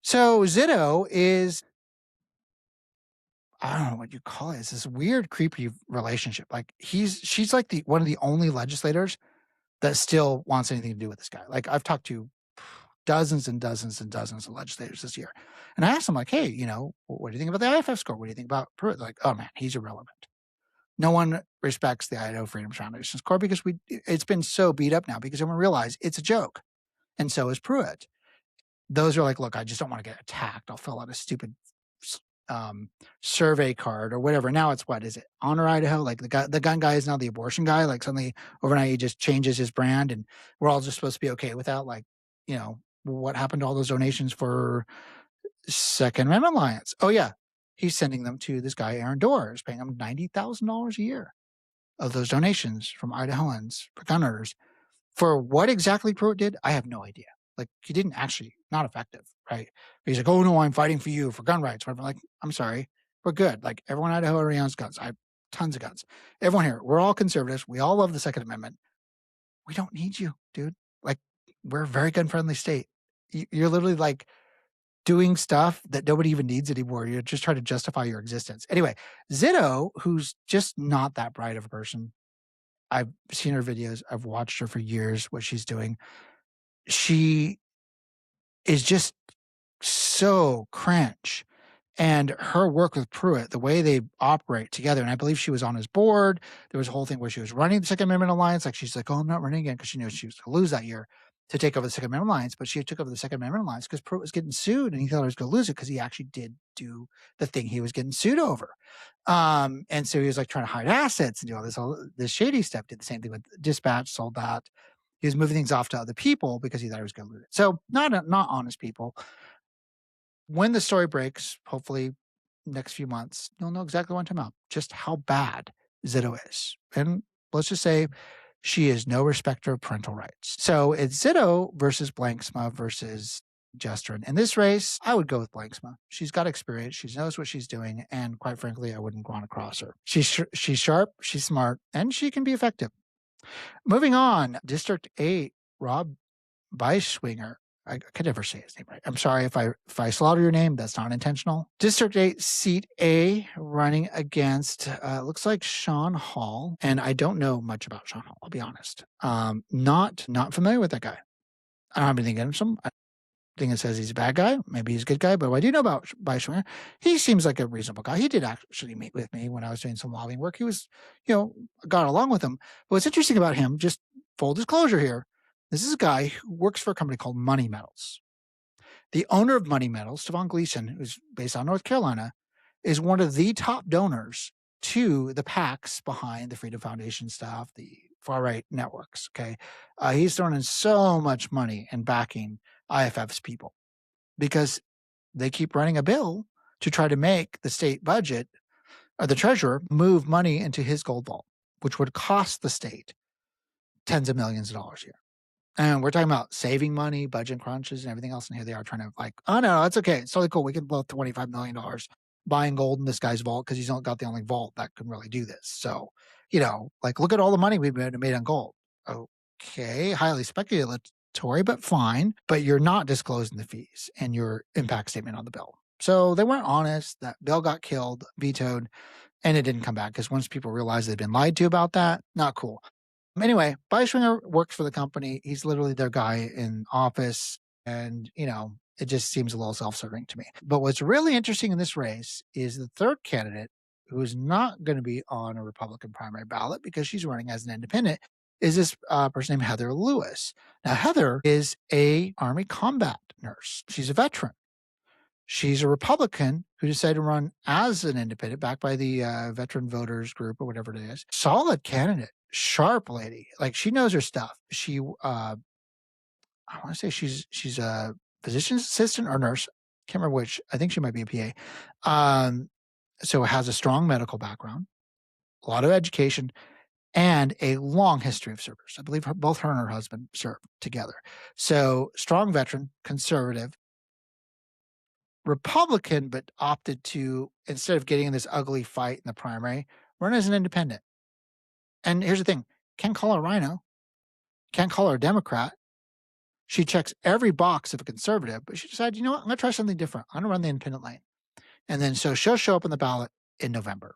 So Zito is, I don't know what you call it. It's this weird, creepy relationship. Like she's like one of the only legislators that still wants anything to do with this guy. Like I've talked to dozens and dozens and dozens of legislators this year. And I asked them like, hey, what do you think about the IFF score? What do you think about Pruitt? Like, oh man, he's irrelevant. No one respects the Idaho Freedom Foundation score because it's been so beat up now because everyone realized it's a joke. And so is Pruitt. Those are like, look, I just don't want to get attacked. I'll fill out a stupid survey card or whatever. Now it's what is it? Honor Idaho? Like the gun guy is now the abortion guy. Like suddenly overnight he just changes his brand and we're all just supposed to be okay with that. Like, what happened to all those donations for Second Amendment Alliance? Oh yeah. He's sending them to this guy, Aaron Doors, paying him $90,000 a year of those donations from Idahoans for gun owners. For what exactly Pruitt did, I have no idea. Like he didn't actually, not effective, right? But he's like, oh no, I'm fighting for you for gun rights. Whatever. Like, I'm sorry, we're good. Like everyone in Idaho already owns guns. I have tons of guns. Everyone here, we're all conservatives. We all love the Second Amendment. We don't need you, dude. Like we're a very gun friendly state. You're literally like doing stuff that nobody even needs anymore. You're just trying to justify your existence. Anyway, Zito, who's just not that bright of a person. I've seen her videos. I've watched her for years, what she's doing. She is just so cringe. And her work with Pruitt, the way they operate together, and I believe she was on his board. There was a whole thing where she was running the Second Amendment Alliance. Like she's like, oh, I'm not running again because she knew she was going to lose that year to take over the Second Amendment Alliance. But she took over the Second Amendment Alliance because Pruitt was getting sued and he thought he was going to lose it because he actually did do the thing he was getting sued over. And so he was like trying to hide assets and do all this shady stuff. Did the same thing with Dispatch, sold that. He was moving things off to other people because he thought he was going to lose it. So not honest people. When the story breaks, hopefully next few months, you'll know exactly what I'm talking about, just how bad Zito is. And let's just say she is no respecter of parental rights. So it's Zito versus Blanksma versus Jester. In this race, I would go with Blanksma. She's got experience. She knows what she's doing. And quite frankly, I wouldn't want to cross her. She's sharp, she's smart, and she can be effective. Moving on, District 8, Rob Beischwinger. I could never say his name right. I'm sorry if I slaughter your name. That's not intentional. District 8, Seat A, running against, looks like Sean Hall. And I don't know much about Sean Hall, I'll be honest. Not familiar with that guy. I don't have anything against him. I think it says he's a bad guy. Maybe he's a good guy. But what I do know about Beischwinger, he seems like a reasonable guy. He did actually meet with me when I was doing some lobbying work. He was, got along with him. But what's interesting about him, just full disclosure here, this is a guy who works for a company called Money Metals. The owner of Money Metals, Stephon Gleason, who's based out of North Carolina, is one of the top donors to the PACs behind the Freedom Foundation stuff, the far-right networks, okay? He's thrown in so much money and backing IFF's people because they keep running a bill to try to make the state budget, or the treasurer, move money into his gold vault, which would cost the state tens of millions of dollars a year. And we're talking about saving money, budget crunches, and everything else. And here they are trying to like, oh, no, it's okay. It's totally cool. We can blow $25 million buying gold in this guy's vault because he's not got the only vault that can really do this. So, like look at all the money we've made on gold. Okay, highly speculatory, but fine. But you're not disclosing the fees and your impact statement on the bill. So they weren't honest. That bill got killed, vetoed, and it didn't come back because once people realized they'd been lied to about that, not cool. Anyway, Beischwinger works for the company. He's literally their guy in office. And, it just seems a little self-serving to me. But what's really interesting in this race is the third candidate, who is not going to be on a Republican primary ballot because she's running as an independent, is this person named Heather Lewis. Now, Heather is a Army combat nurse. She's a veteran. She's a Republican who decided to run as an independent, backed by the Veteran Voters Group or whatever it is. Solid candidate, sharp lady. Like she knows her stuff. She, I want to say she's a physician's assistant or nurse. Can't remember which. I think she might be a PA. So has a strong medical background, a lot of education, and a long history of service. I believe both her and her husband served together. So strong veteran, conservative, Republican, but opted to, instead of getting in this ugly fight in the primary, run as an independent. And here's the thing, can't call her a rhino, can't call her a Democrat. She checks every box of a conservative, but she decided, you know what, I'm going to try something different. I'm going to run the independent lane. And then so she'll show up on the ballot in November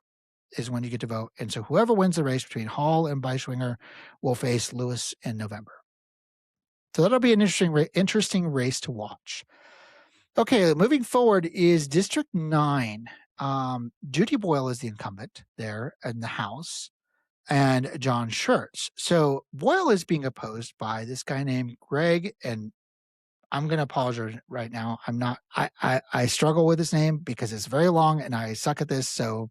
is when you get to vote. And so whoever wins the race between Hall and Beischwinger will face Lewis in November. So that'll be an interesting race to watch. Okay, moving forward is District 9. Judy Boyle is the incumbent there in the House, and John Schertz. So Boyle is being opposed by this guy named Greg, and I'm going to apologize right now. I struggle with his name because it's very long and I suck at this. So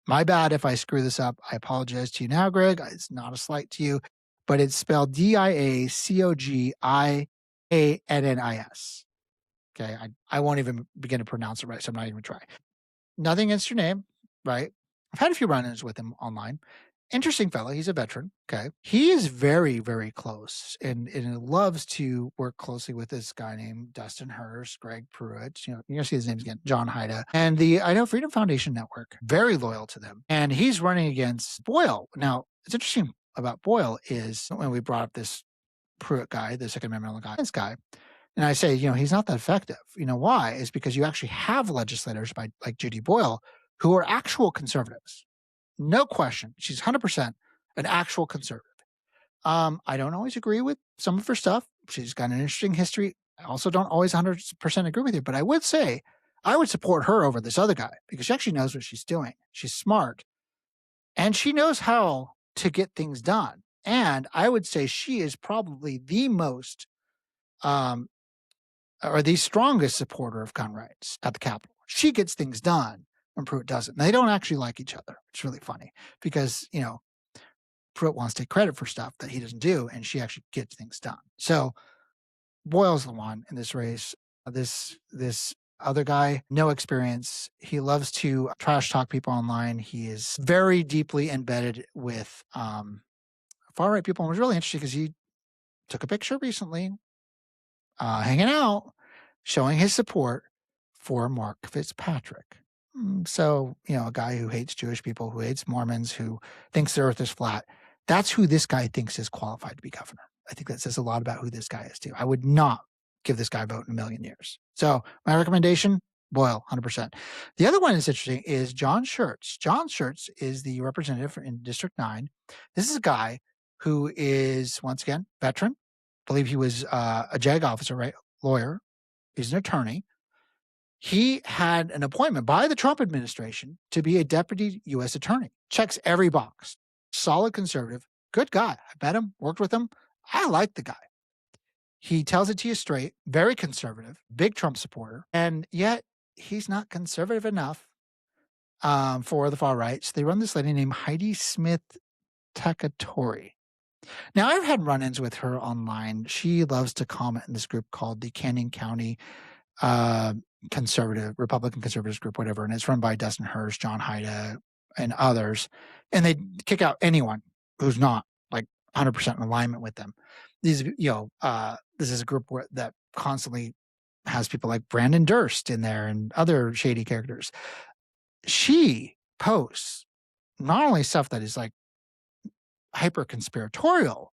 my bad if I screw this up. I apologize to you now, Greg. It's not a slight to you, but it's spelled Diacogiannis. Okay. I won't even begin to pronounce it right. So I'm not even trying. Nothing against your name, right? I've had a few run-ins with him online. Interesting fellow. He's a veteran. Okay. He is very, very close and loves to work closely with this guy named Dustin Hurst, Greg Pruitt. You're going to see his names again, John Haida, and the Idaho Freedom Foundation Network. Very loyal to them. And he's running against Boyle. Now, it's interesting about Boyle is when we brought up this Pruitt guy, the Second Amendment guy, this guy, and I say, he's not that effective. Why? Is because you actually have legislators like Judy Boyle who are actual conservatives. No question. She's 100% an actual conservative. I don't always agree with some of her stuff. She's got an interesting history. I also don't always 100% agree with her, but I would say I would support her over this other guy because she actually knows what she's doing. She's smart and she knows how to get things done. And I would say she is probably the most or the strongest supporter of gun rights at the Capitol. She gets things done when Pruitt doesn't. And they don't actually like each other. It's really funny because, Pruitt wants to take credit for stuff that he doesn't do, and she actually gets things done. So Boyle's the one in this race. This other guy, no experience. He loves to trash talk people online. He is very deeply embedded with far-right people. And it was really interesting because he took a picture recently hanging out, showing his support for Mark Fitzpatrick. So, a guy who hates Jewish people, who hates Mormons, who thinks the earth is flat. That's who this guy thinks is qualified to be governor. I think that says a lot about who this guy is too. I would not give this guy a vote in a million years. So my recommendation, Boyle, 100%. The other one that's interesting is John Schertz. John Schertz is the representative in District 9. This is a guy who is, once again, veteran. I believe he was a JAG officer, right? Lawyer. He's an attorney. He had an appointment by the Trump administration to be a deputy U.S. attorney. Checks every box. Solid conservative. Good guy. I met him, worked with him. I like the guy. He tells it to you straight. Very conservative. Big Trump supporter. And yet he's not conservative enough for the far right. So they run this lady named Heidi Smith Takatori. Now, I've had run-ins with her online. She loves to comment in this group called the Canyon County Republican conservatives group, whatever. And it's run by Dustin Hurst, John Haida, and others. And they kick out anyone who's not like 100% in alignment with them. These, this is a group that constantly has people like Brandon Durst in there and other shady characters. She posts not only stuff that is like hyper conspiratorial,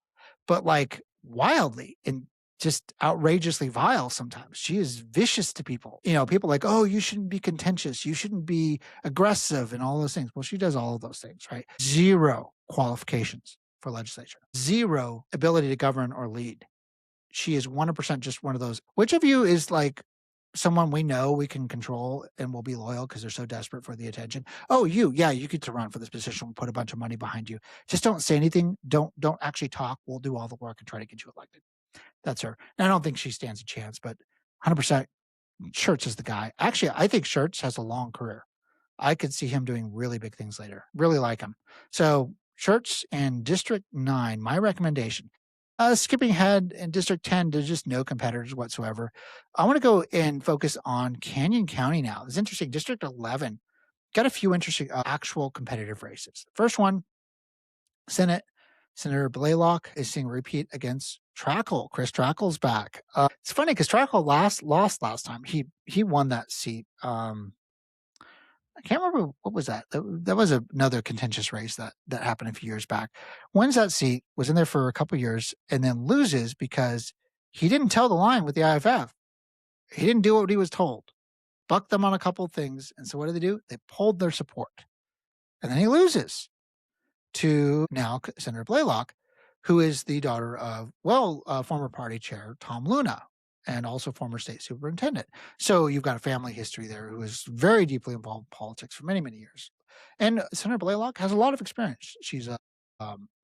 but like wildly and just outrageously vile sometimes. She is vicious to people. People like, oh, you shouldn't be contentious. You shouldn't be aggressive and all those things. Well, she does all of those things, right? Zero qualifications for legislature. Zero ability to govern or lead. She is 100% just one of those. Which of you is like someone we know we can control and will be loyal because they're so desperate for the attention? Oh, you get to run for this position. We'll put a bunch of money behind you. Just don't say anything. Don't actually talk. We'll do all the work and try to get you elected. That's her. And I don't think she stands a chance, but 100% Schertz is the guy. Actually, I think Schertz has a long career. I could see him doing really big things later. Really like him. So Schertz and District 9, my recommendation. Skipping ahead in District 10, there's just no competitors whatsoever. I want to go and focus on Canyon County now. It's interesting. District 11 got a few interesting actual competitive races. First one, Senate, Senator Blaylock is seeing repeat against Trackle. Chris Trackle's back. It's funny because Trackle lost last time. He won that seat. I can't remember what was that. That was another contentious race that happened a few years back. Wins that seat, was in there for a couple years, and then loses because he didn't tell the line with the IFF. He didn't do what he was told. Bucked them on a couple of things, and so what did they do? They pulled their support, and then he loses to now Senator Blaylock, who is the daughter of, former party chair Tom Luna and also former state superintendent. So you've got a family history there who is very deeply involved in politics for many, many years. And Senator Blaylock has a lot of experience. She's a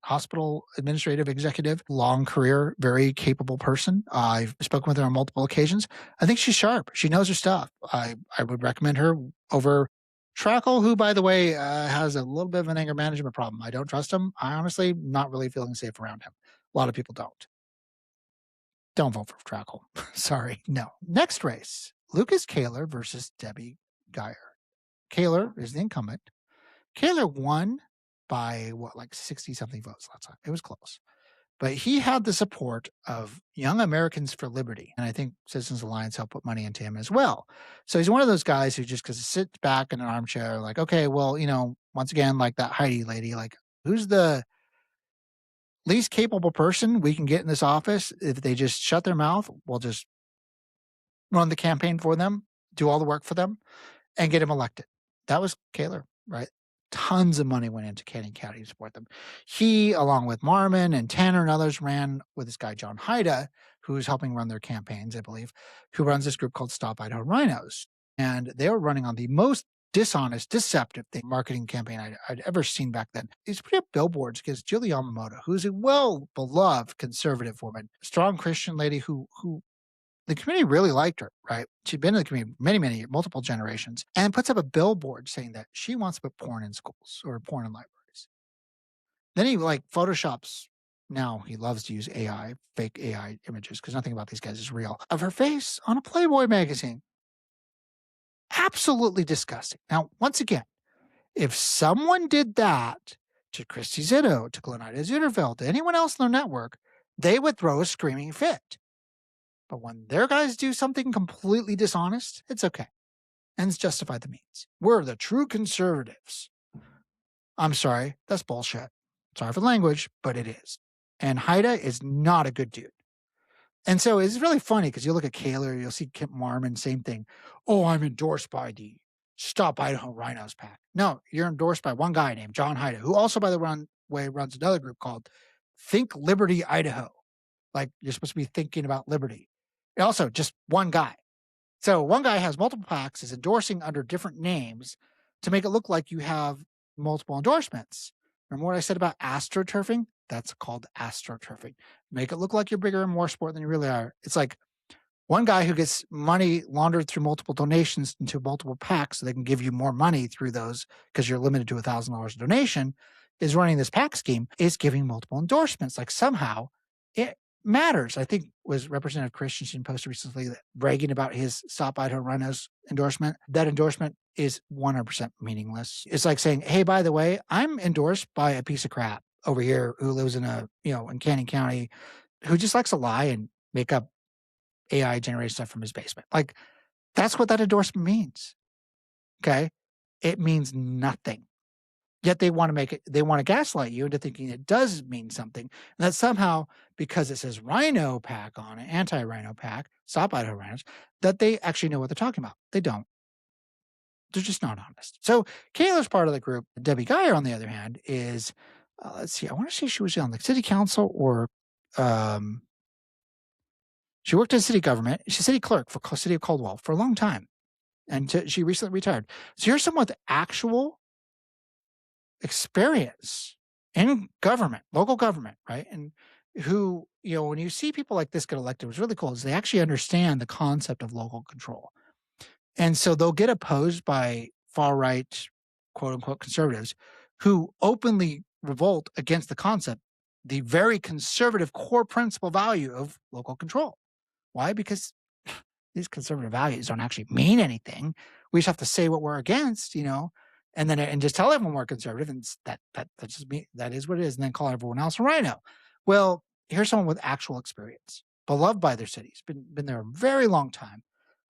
hospital administrative executive, long career, very capable person. I've spoken with her on multiple occasions. I think she's sharp. She knows her stuff. I would recommend her over Trackle, who, by the way, has a little bit of an anger management problem. I don't trust him. I honestly not really feeling safe around him. A lot of people don't. Don't vote for Trackle. Sorry, no. Next race, Lucas Kaler versus Debbie Geyer. Kaler is the incumbent. Kaler won by 60-something votes last time. It was close. But he had the support of Young Americans for Liberty. And I think Citizens Alliance helped put money into him as well. So he's one of those guys who just sits back in an armchair like, okay, well, once again, like that Heidi lady, like who's the least capable person we can get in this office? If they just shut their mouth, we'll just run the campaign for them, do all the work for them, and get him elected. That was Kaler, right? Tons of money went into Canyon County to support them. He, along with Marmon and Tanner and others, ran with this guy, John Haida, who's helping run their campaigns, I believe, who runs this group called Stop Idaho Rhinos. And they were running on the most dishonest, deceptive marketing campaign I'd ever seen back then. He's put up billboards against Julie Yamamoto, who's a well-beloved conservative woman, a strong Christian lady who the community really liked her, right? She'd been in the community many, multiple generations, and puts up a billboard saying that she wants to put porn in schools or porn in libraries. Then he photoshops. Now he loves to use AI, fake AI images, because nothing about these guys is real, of her face on a Playboy magazine. Absolutely disgusting. Now, once again, if someone did that to Christy Zitto, to Glenida Zuderfeld, to anyone else in their network, they would throw a screaming fit. But when their guys do something completely dishonest, it's okay. Ends justify the means. We're the true conservatives. I'm sorry, that's bullshit. Sorry for the language, but it is. And Haida is not a good dude. And so it's really funny because you look at Kaler, you'll see Kip Marmon, same thing. Oh, I'm endorsed by the Stop Idaho Rhinos PAC. No, you're endorsed by one guy named John Haida, who also, by the way, runs another group called Think Liberty Idaho. Like you're supposed to be thinking about liberty. Also, just one guy. So one guy has multiple PACs, is endorsing under different names to make it look like you have multiple endorsements. Remember what I said about astroturfing? That's called astroturfing. Make it look like you're bigger and more sport than you really are. It's like one guy who gets money laundered through multiple donations into multiple PACs so they can give you more money through those because you're limited to $1,000 a donation, is running this PAC scheme, is giving multiple endorsements. Like somehow it matters. I think was Representative Christensen posted recently that bragging about his Stop Idaho Rhinos endorsement. That endorsement is 100% meaningless. It's like saying, hey, by the way, I'm endorsed by a piece of crap over here who lives in in Canyon County, who just likes to lie and make up AI generated stuff from his basement. Like that's what that endorsement means. Okay. It means nothing. Yet they want to gaslight you into thinking it does mean something. And that somehow, because it says Rhino PAC on it, anti-Rhino PAC, Stop Idaho Rhinos, that they actually know what they're talking about. They don't. They're just not honest. So Kaler's part of the group. Debbie Geyer, on the other hand, is, let's see, I want to say she was on the city council or she worked in city government. She's city clerk for the city of Caldwell for a long time. And she recently retired. So here's someone with actual experience in government, local government, right? And who, when you see people like this get elected, what's really cool is they actually understand the concept of local control. And so they'll get opposed by far-right, quote-unquote, conservatives who openly revolt against the concept, the very conservative core principle value of local control. Why? Because these conservative values don't actually mean anything. We just have to say what we're against, and just tell everyone we're conservative, and that's just me. That is what it is, and then call everyone else a rhino. Well, here's someone with actual experience, beloved by their cities, been there a very long time,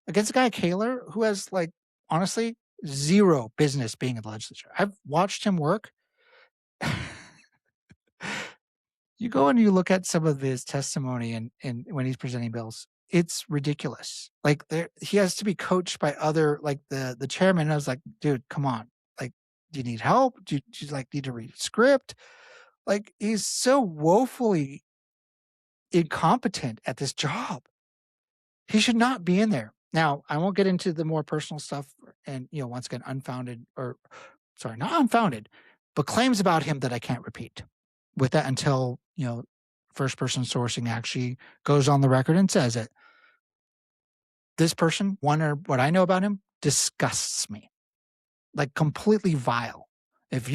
against a guy Kaler who has like honestly zero business being in the legislature. I've watched him work. You go and you look at some of his testimony and when he's presenting bills, it's ridiculous. Like he has to be coached by other like the chairman. And I was like, dude, come on. Like, do you need help? Do you like need to read a script? Like he's so woefully incompetent at this job. He should not be in there. Now, I won't get into the more personal stuff and once again, unfounded or sorry, not unfounded, but claims about him that I can't repeat with that until, first person sourcing actually goes on the record and says it. This person, what I know about him, disgusts me. Like completely vile. If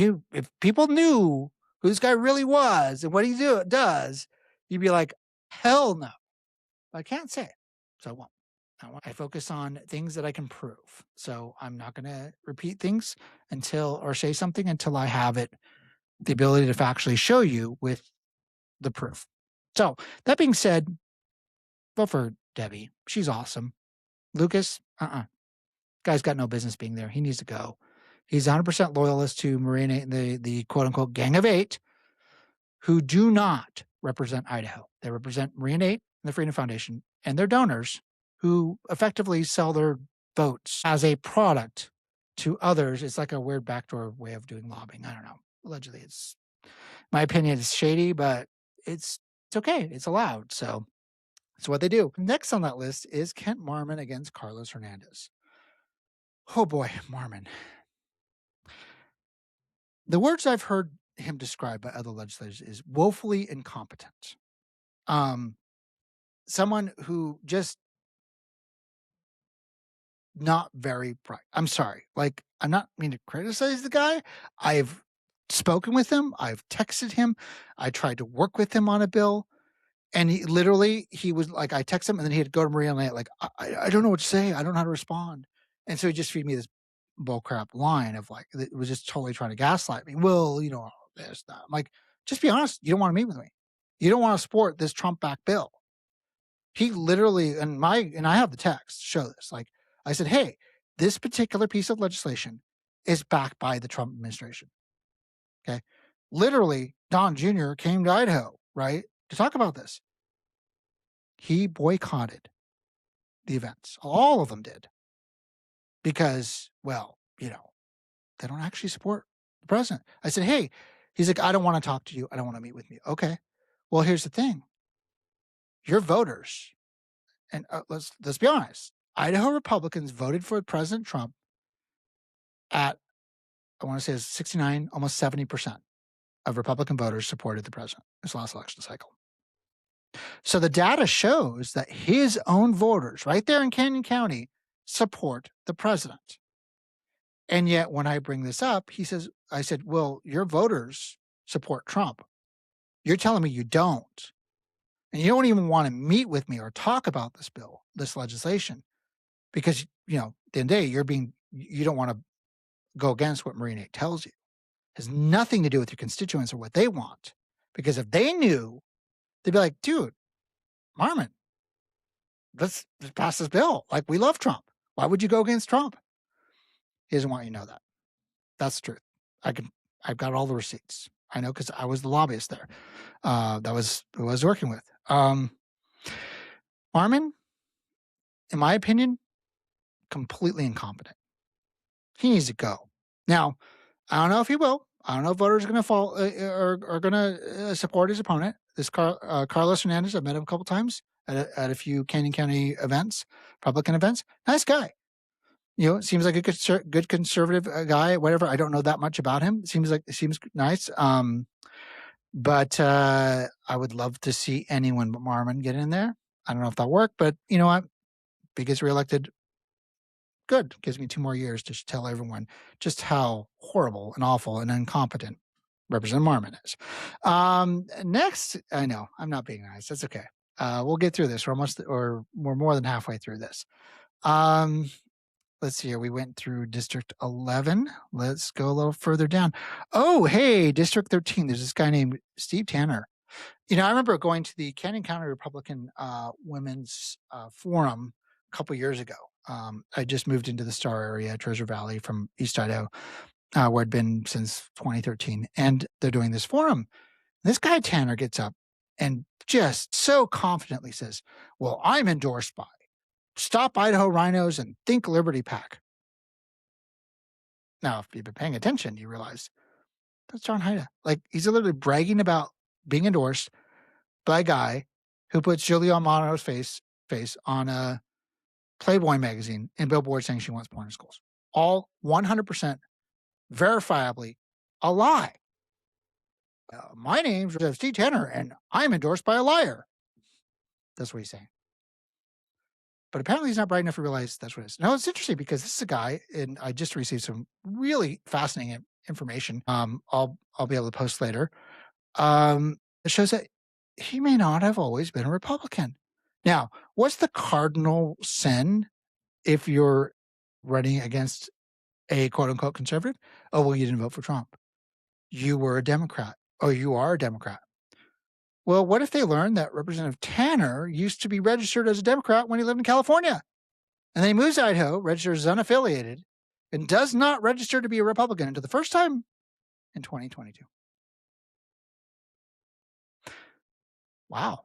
people knew who this guy really was and what he does, you'd be like, hell no. But I can't say it. So I won't. I focus on things that I can prove. So I'm not going to repeat things or say something until I have the ability to factually show you with the proof. So that being said, vote for Debbie. She's awesome. Lucas, guy's got no business being there. He needs to go. He's 100% loyalist to Marine 8, the quote unquote Gang of Eight, who do not represent Idaho. They represent Marine 8 and the Freedom Foundation and their donors who effectively sell their votes as a product to others. It's like a weird backdoor way of doing lobbying. I don't know. Allegedly, my opinion is shady, but it's okay. It's allowed. So that's what they do. Next on that list is Kent Marmon against Carlos Hernandez. Oh boy, Marmon. The words I've heard him described by other legislators is woefully incompetent. Someone who just not very bright. I'm sorry. Like, I'm not meaning to criticize the guy. I've spoken with him. I've texted him. I tried to work with him on a bill. And he was like, I text him and then he'd go to Maria and like, I don't know what to say. I don't know how to respond. And so he just feed me this bullcrap line of like, it was just totally trying to gaslight me. Well, this, that. I'm like, just be honest. You don't want to meet with me. You don't want to support this Trump back bill. He literally, and I have the text show this. Like I said, hey, this particular piece of legislation is backed by the Trump administration. Okay. Literally, Don Jr. came to Idaho, right, to talk about this. He boycotted the events. All of them did. Because, well, they don't actually support the president. I said, hey, he's like, I don't want to talk to you. I don't want to meet with you. Okay. Well, here's the thing. Your voters, and let's be honest, Idaho Republicans voted for President Trump at, I want to say it's 69, almost 70% of Republican voters supported the president this last election cycle. So the data shows that his own voters right there in Canyon County support the president. And yet when I bring this up, I said, well, your voters support Trump. You're telling me you don't. And you don't even want to meet with me or talk about this bill, this legislation, because, at the end of the day, you don't want to go against what Marine 8 tells you. It has nothing to do with your constituents or what they want. Because if they knew, they'd be like, dude, Marmon, let's pass this bill. Like, we love Trump. Why would you go against Trump? He doesn't want you to know that. That's the truth. I've got all the receipts. I know because I was the lobbyist there. That was who I was working with. Marmon, in my opinion, completely incompetent. He needs to go. Now, I don't know if he will. I don't know if voters are going to fall are going to support his opponent. This Carlos Hernandez, I've met him a couple times at a few Canyon County events, Republican events. Nice guy. Seems like a good conservative guy. Whatever. I don't know that much about him. Seems nice. But I would love to see anyone but Marmon get in there. I don't know if that'll work, but you know what? If he gets reelected, good. Gives me 2 more years to tell everyone just how horrible and awful and incompetent Representative Marmon is. Next, I know I'm not being nice. That's okay. We'll get through this. We're more than halfway through this. Let's see here. We went through District 11. Let's go a little further down. Oh, hey, District 13. There's this guy named Steve Tanner. I remember going to the Canyon County Republican Women's Forum a couple years ago. I just moved into the Star area, Treasure Valley from East Idaho, where I'd been since 2013. And they're doing this forum. This guy, Tanner, gets up and just so confidently says, well, I'm endorsed by Stop Idaho Rhinos and Think Liberty PAC. Now, if you've been paying attention, you realize that's John Haida. Like, he's literally bragging about being endorsed by a guy who puts Julia Amano's face on a Playboy magazine and billboard saying she wants porn in schools. All 100% verifiably a lie. My name's Steve Tanner, and I'm endorsed by a liar. That's what he's saying. But apparently he's not bright enough to realize that's what it is. Now, it's interesting because this is a guy, and I just received some really fascinating information. I'll be able to post later. It shows that he may not have always been a Republican. Now, what's the cardinal sin if you're running against a quote unquote conservative? Oh, well, you didn't vote for Trump. You were a Democrat, or you are a Democrat. Well, what if they learned that Representative Tanner used to be registered as a Democrat when he lived in California? And then he moves to Idaho, registers as unaffiliated, and does not register to be a Republican until the first time in 2022. Wow.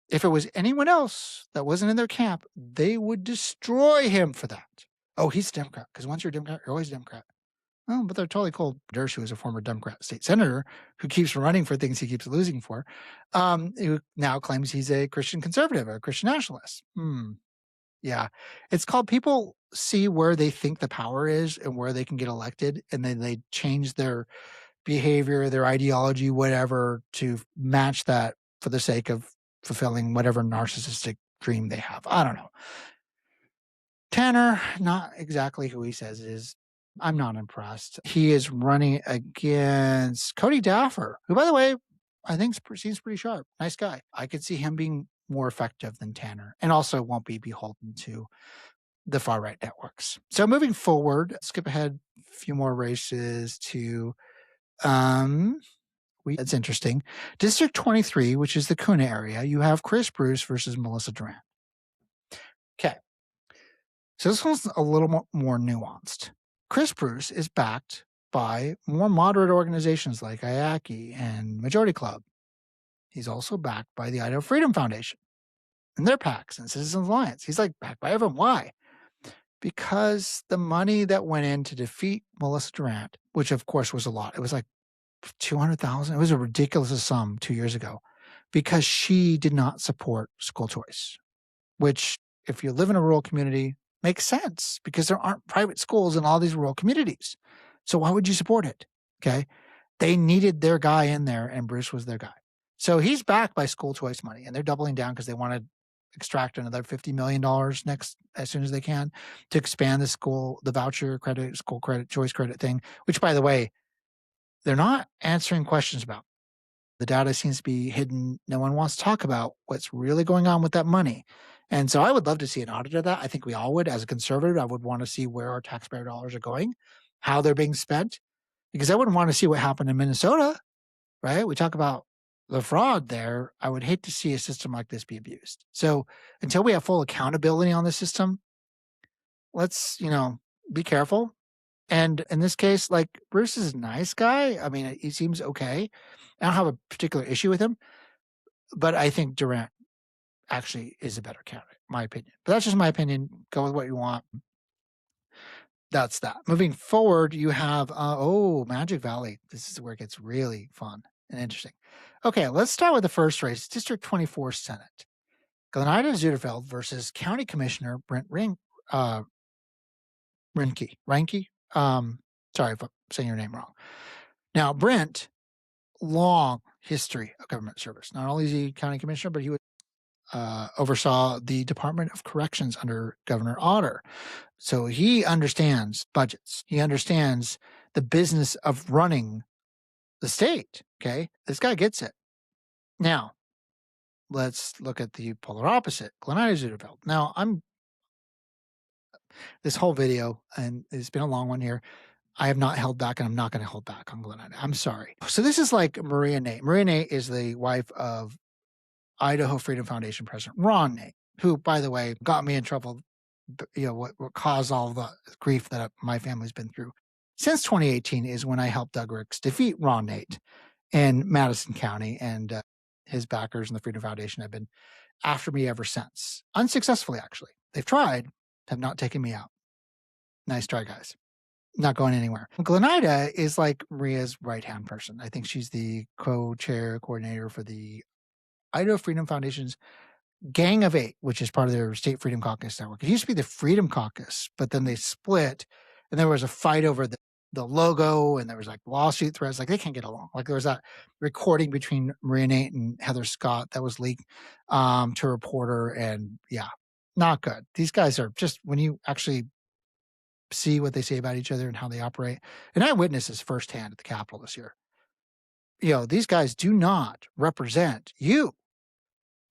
If it was anyone else that wasn't in their camp, they would destroy him for that. Oh, he's a Democrat, because once you're a Democrat, you're always a Democrat. Oh, but they're totally cold. Dersh, who is a former Democrat state senator who keeps running for things he keeps losing for, who now claims he's a Christian conservative or a Christian nationalist. Yeah. It's called people see where they think the power is and where they can get elected, and then they change their behavior, their ideology, whatever, to match that for the sake of fulfilling whatever narcissistic dream they have. I don't know. Tanner, not exactly who he says it is. I'm not impressed. He is running against Cody Daffer, who, by the way, I think seems pretty sharp. Nice guy. I could see him being more effective than Tanner, and also won't be beholden to the far right networks. So moving forward, skip ahead a few more races to that's interesting. District 23, which is the Kuna area, you have Chris Bruce versus Melissa Durant. Okay. So this one's a little more nuanced. Chris Bruce is backed by more moderate organizations like IACI and Majority Club. He's also backed by the Idaho Freedom Foundation and their PACs and Citizens Alliance. He's like backed by everyone. Why? Because the money that went in to defeat Melissa Durant, which of course was a lot, it was like 200,000. It was a ridiculous sum 2 years ago, because she did not support school choice, which, if you live in a rural community, makes sense because there aren't private schools in all these rural communities. So why would you support it? Okay. They needed their guy in there, and Bruce was their guy. So he's backed by school choice money, and they're doubling down because they want to extract another $50 million as soon as they can to expand the voucher credit, school credit, choice credit thing, which, by the way, they're not answering questions about. The data seems to be hidden. No one wants to talk about what's really going on with that money. And so I would love to see an audit of that. I think we all would. As a conservative, I would want to see where our taxpayer dollars are going, how they're being spent, because I wouldn't want to see what happened in Minnesota, right? We talk about the fraud there. I would hate to see a system like this be abused. So until we have full accountability on the system, let's, be careful. And in this case, like, Bruce is a nice guy. I mean, he seems okay. I don't have a particular issue with him, but I think Durant actually is a better candidate, my opinion. But that's just my opinion. Go with what you want. That's that. Moving forward, you have, Magic Valley. This is where it gets really fun and interesting. Okay, let's start with the first race, District 24 Senate. Glenida Zuderfeld versus County Commissioner Brent Reinke. Sorry if I'm saying your name wrong. Now, Brent, long history of government service. Not only is he county commissioner, but he oversaw the Department of Corrections under Governor Otter. So he understands budgets. He understands the business of running the state. Okay. This guy gets it. Now, let's look at the polar opposite, Glenida Zuderfeld. Now, I'm This whole video, and it's been a long one here, I have not held back, and I'm not gonna hold back on Glen Ida. I'm sorry. So this is like Maria Nate. Maria Nate is the wife of Idaho Freedom Foundation president Ron Nate, who, by the way, got me in trouble, what caused all the grief that my family's been through. Since 2018 is when I helped Doug Ricks defeat Ron Nate in Madison County, and his backers and the Freedom Foundation have been after me ever since. Unsuccessfully, actually. They've tried, have not taken me out. Nice try, guys. Not going anywhere. Glen Ida is like Maria's right-hand person. I think she's the co-chair coordinator for the Idaho Freedom Foundation's Gang of Eight, which is part of their State Freedom Caucus network. It used to be the Freedom Caucus, but then they split, and there was a fight over the logo, and there was like lawsuit threats. Like they can't get along. Like there was that recording between Maria Nate and Heather Scott that was leaked to a reporter, and yeah, not good. These guys are just, when you actually see what they say about each other and how they operate, and I witnessed this firsthand at the Capitol this year. These guys do not represent you.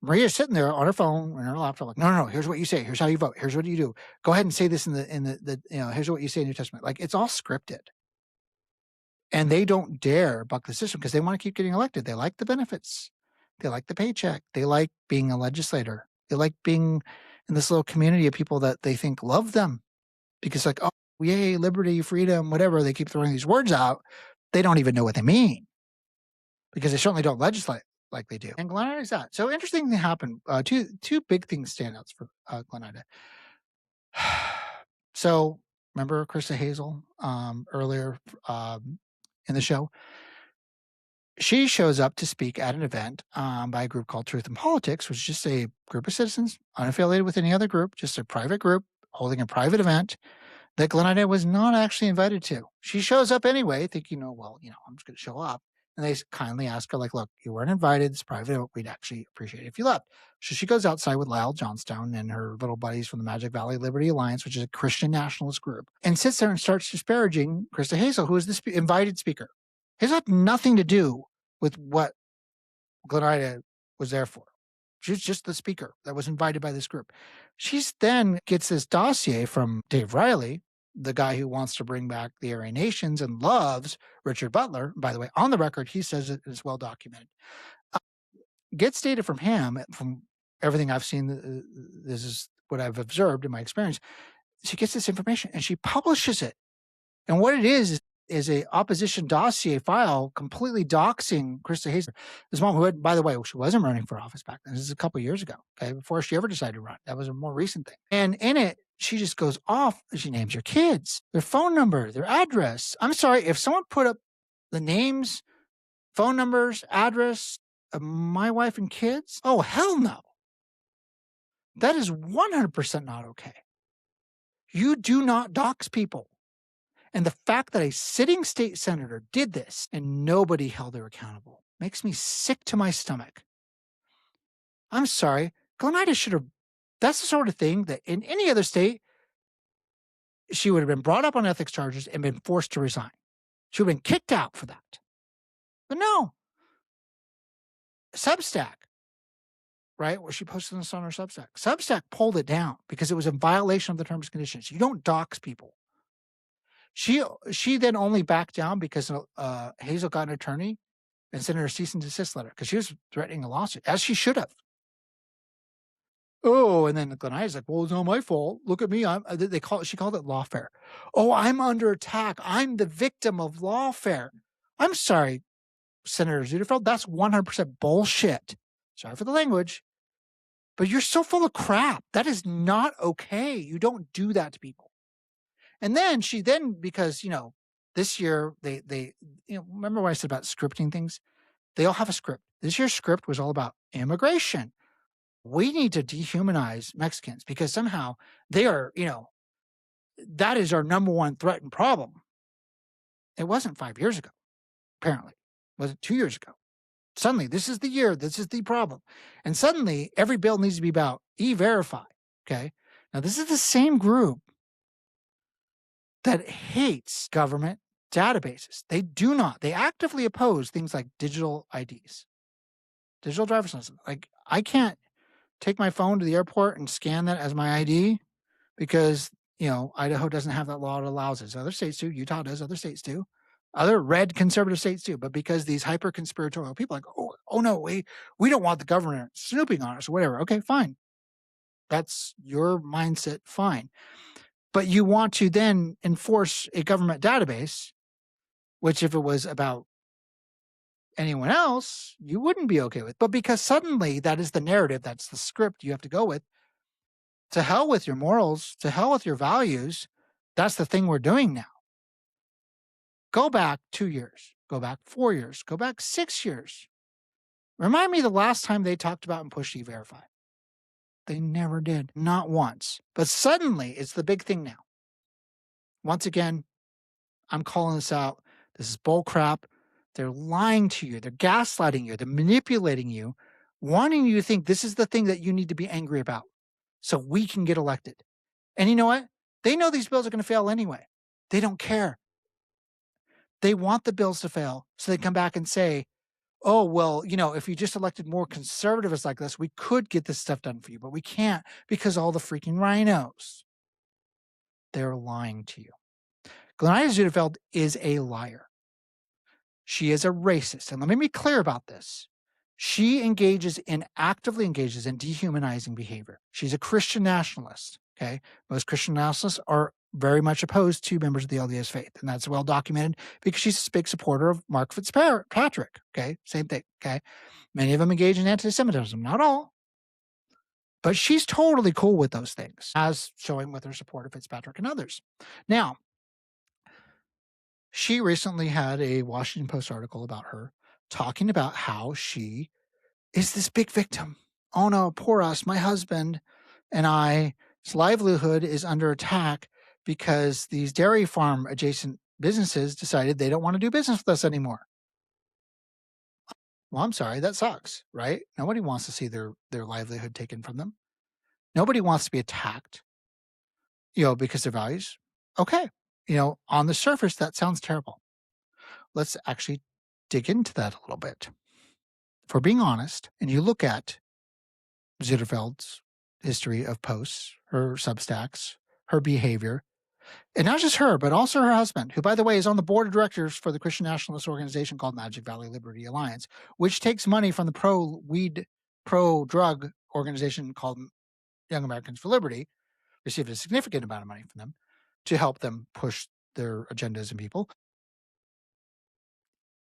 Maria's sitting there on her phone and her laptop, like, no, here's what you say. Here's how you vote. Here's what you do. Go ahead and say this in the here's what you say in your testament. Like, it's all scripted. And they don't dare buck the system because they want to keep getting elected. They like the benefits. They like the paycheck. They like being a legislator. They like being in this little community of people that they think love them because, like, oh, yay, liberty, freedom, whatever. They keep throwing these words out. They don't even know what they mean because they certainly don't legislate like they do. And Glen Ida is that. So interesting thing happened. Two big things standouts for Glen Ida. So remember Krista Hazel earlier in the show? She shows up to speak at an event by a group called Truth in Politics, which is just a group of citizens, unaffiliated with any other group, just a private group holding a private event that Glen Ida was not actually invited to. She shows up anyway, thinking, I'm just going to show up. And they kindly ask her, like, look, you weren't invited. It's private. We'd actually appreciate it if you left. So she goes outside with Lyle Johnstone and her little buddies from the Magic Valley Liberty Alliance, which is a Christian nationalist group, and sits there and starts disparaging Krista Hazel, who is the invited speaker. Hazel had nothing to do with what Glen Ida was there for. She's just the speaker that was invited by this group. She then gets this dossier from Dave Riley, the guy who wants to bring back the Aryan Nations and loves Richard Butler. By the way, on the record, he says it is well documented. Gets data from him, from everything I've seen. This is what I've observed in my experience. She gets this information and she publishes it. And what it is a opposition dossier file completely doxing Krista Hazel. This mom who had, by the way, she wasn't running for office back then. This is a couple of years ago, okay, before she ever decided to run. That was a more recent thing. And in it, she just goes off. She names her kids, their phone number, their address. I'm sorry, if someone put up the names, phone numbers, address of my wife and kids, oh, hell no. That is 100% not okay. You do not dox people. And the fact that a sitting state senator did this and nobody held her accountable makes me sick to my stomach. I'm sorry. Glen Ida should have, that's the sort of thing that in any other state, she would have been brought up on ethics charges and been forced to resign. She would have been kicked out for that. But no. Substack, right? Where she posted this on her Substack. Substack pulled it down because it was in violation of the terms and conditions. You don't dox people. She then only backed down because Hazel got an attorney and sent her a cease and desist letter because she was threatening a lawsuit, as she should have. Oh, and then Glen Ida's like, well, it's not my fault. Look at me. She called it lawfare. Oh, I'm under attack. I'm the victim of lawfare. I'm sorry, Senator Zuderfeld. That's 100% bullshit. Sorry for the language, but you're so full of crap. That is not okay. You don't do that to people. And then because, this year they remember what I said about scripting things? They all have a script. This year's script was all about immigration. We need to dehumanize Mexicans because somehow they are, that is our number one threat and problem. It wasn't 5 years ago, apparently. It wasn't 2 years ago. Suddenly, this is the year. This is the problem. And suddenly, every bill needs to be about E-Verify, okay? Now, this is the same group that hates government databases. They actively oppose things like digital IDs, digital driver's license. Like, I can't take my phone to the airport and scan that as my ID because, Idaho doesn't have that law that allows it. Other states do. Utah does. Other states do. Other red conservative states do. But because these hyper conspiratorial people are like, oh no, we don't want the government snooping on us or whatever. Okay, fine. That's your mindset. Fine. But you want to then enforce a government database, which if it was about anyone else, you wouldn't be okay with. But because suddenly that is the narrative, that's the script you have to go with, to hell with your morals, to hell with your values. That's the thing we're doing now. Go back 2 years, go back 4 years, go back 6 years. Remind me the last time they talked about and pushed E-Verify. They never did, not once. But suddenly it's the big thing now. Once again, I'm calling this out. This is bull crap. They're lying to you. They're gaslighting you. They're manipulating you, wanting you to think this is the thing that you need to be angry about so we can get elected. And you know what? They know these bills are going to fail anyway. They don't care. They want the bills to fail so they come back and say, oh, well, if you just elected more conservatives like this, we could get this stuff done for you, but we can't because all the freaking rhinos. They're lying to you. Glenida Zuderfeld is a liar. She is a racist. And let me be clear about this. She actively engages in dehumanizing behavior. She's a Christian nationalist. Okay. Most Christian nationalists are very much opposed to members of the LDS faith. And that's well documented because she's a big supporter of Mark Fitzpatrick. Okay. Same thing. Okay. Many of them engage in anti-Semitism. Not all. But she's totally cool with those things, as showing with her support of Fitzpatrick and others. Now, she recently had a Washington Post article about her talking about how she is this big victim. Oh no, poor us, my husband and I's livelihood is under attack because these dairy farm adjacent businesses decided they don't want to do business with us anymore. Well, I'm sorry, that sucks, right? Nobody wants to see their livelihood taken from them. Nobody wants to be attacked, because their values. Okay. On the surface, that sounds terrible. Let's actually dig into that a little bit. For being honest, and you look at Zuderfeld's history of posts, her Substacks, her behavior, and not just her, but also her husband, who, by the way, is on the board of directors for the Christian nationalist organization called Magic Valley Liberty Alliance, which takes money from the pro-weed, pro-drug organization called Young Americans for Liberty, received a significant amount of money from them to help them push their agendas and people.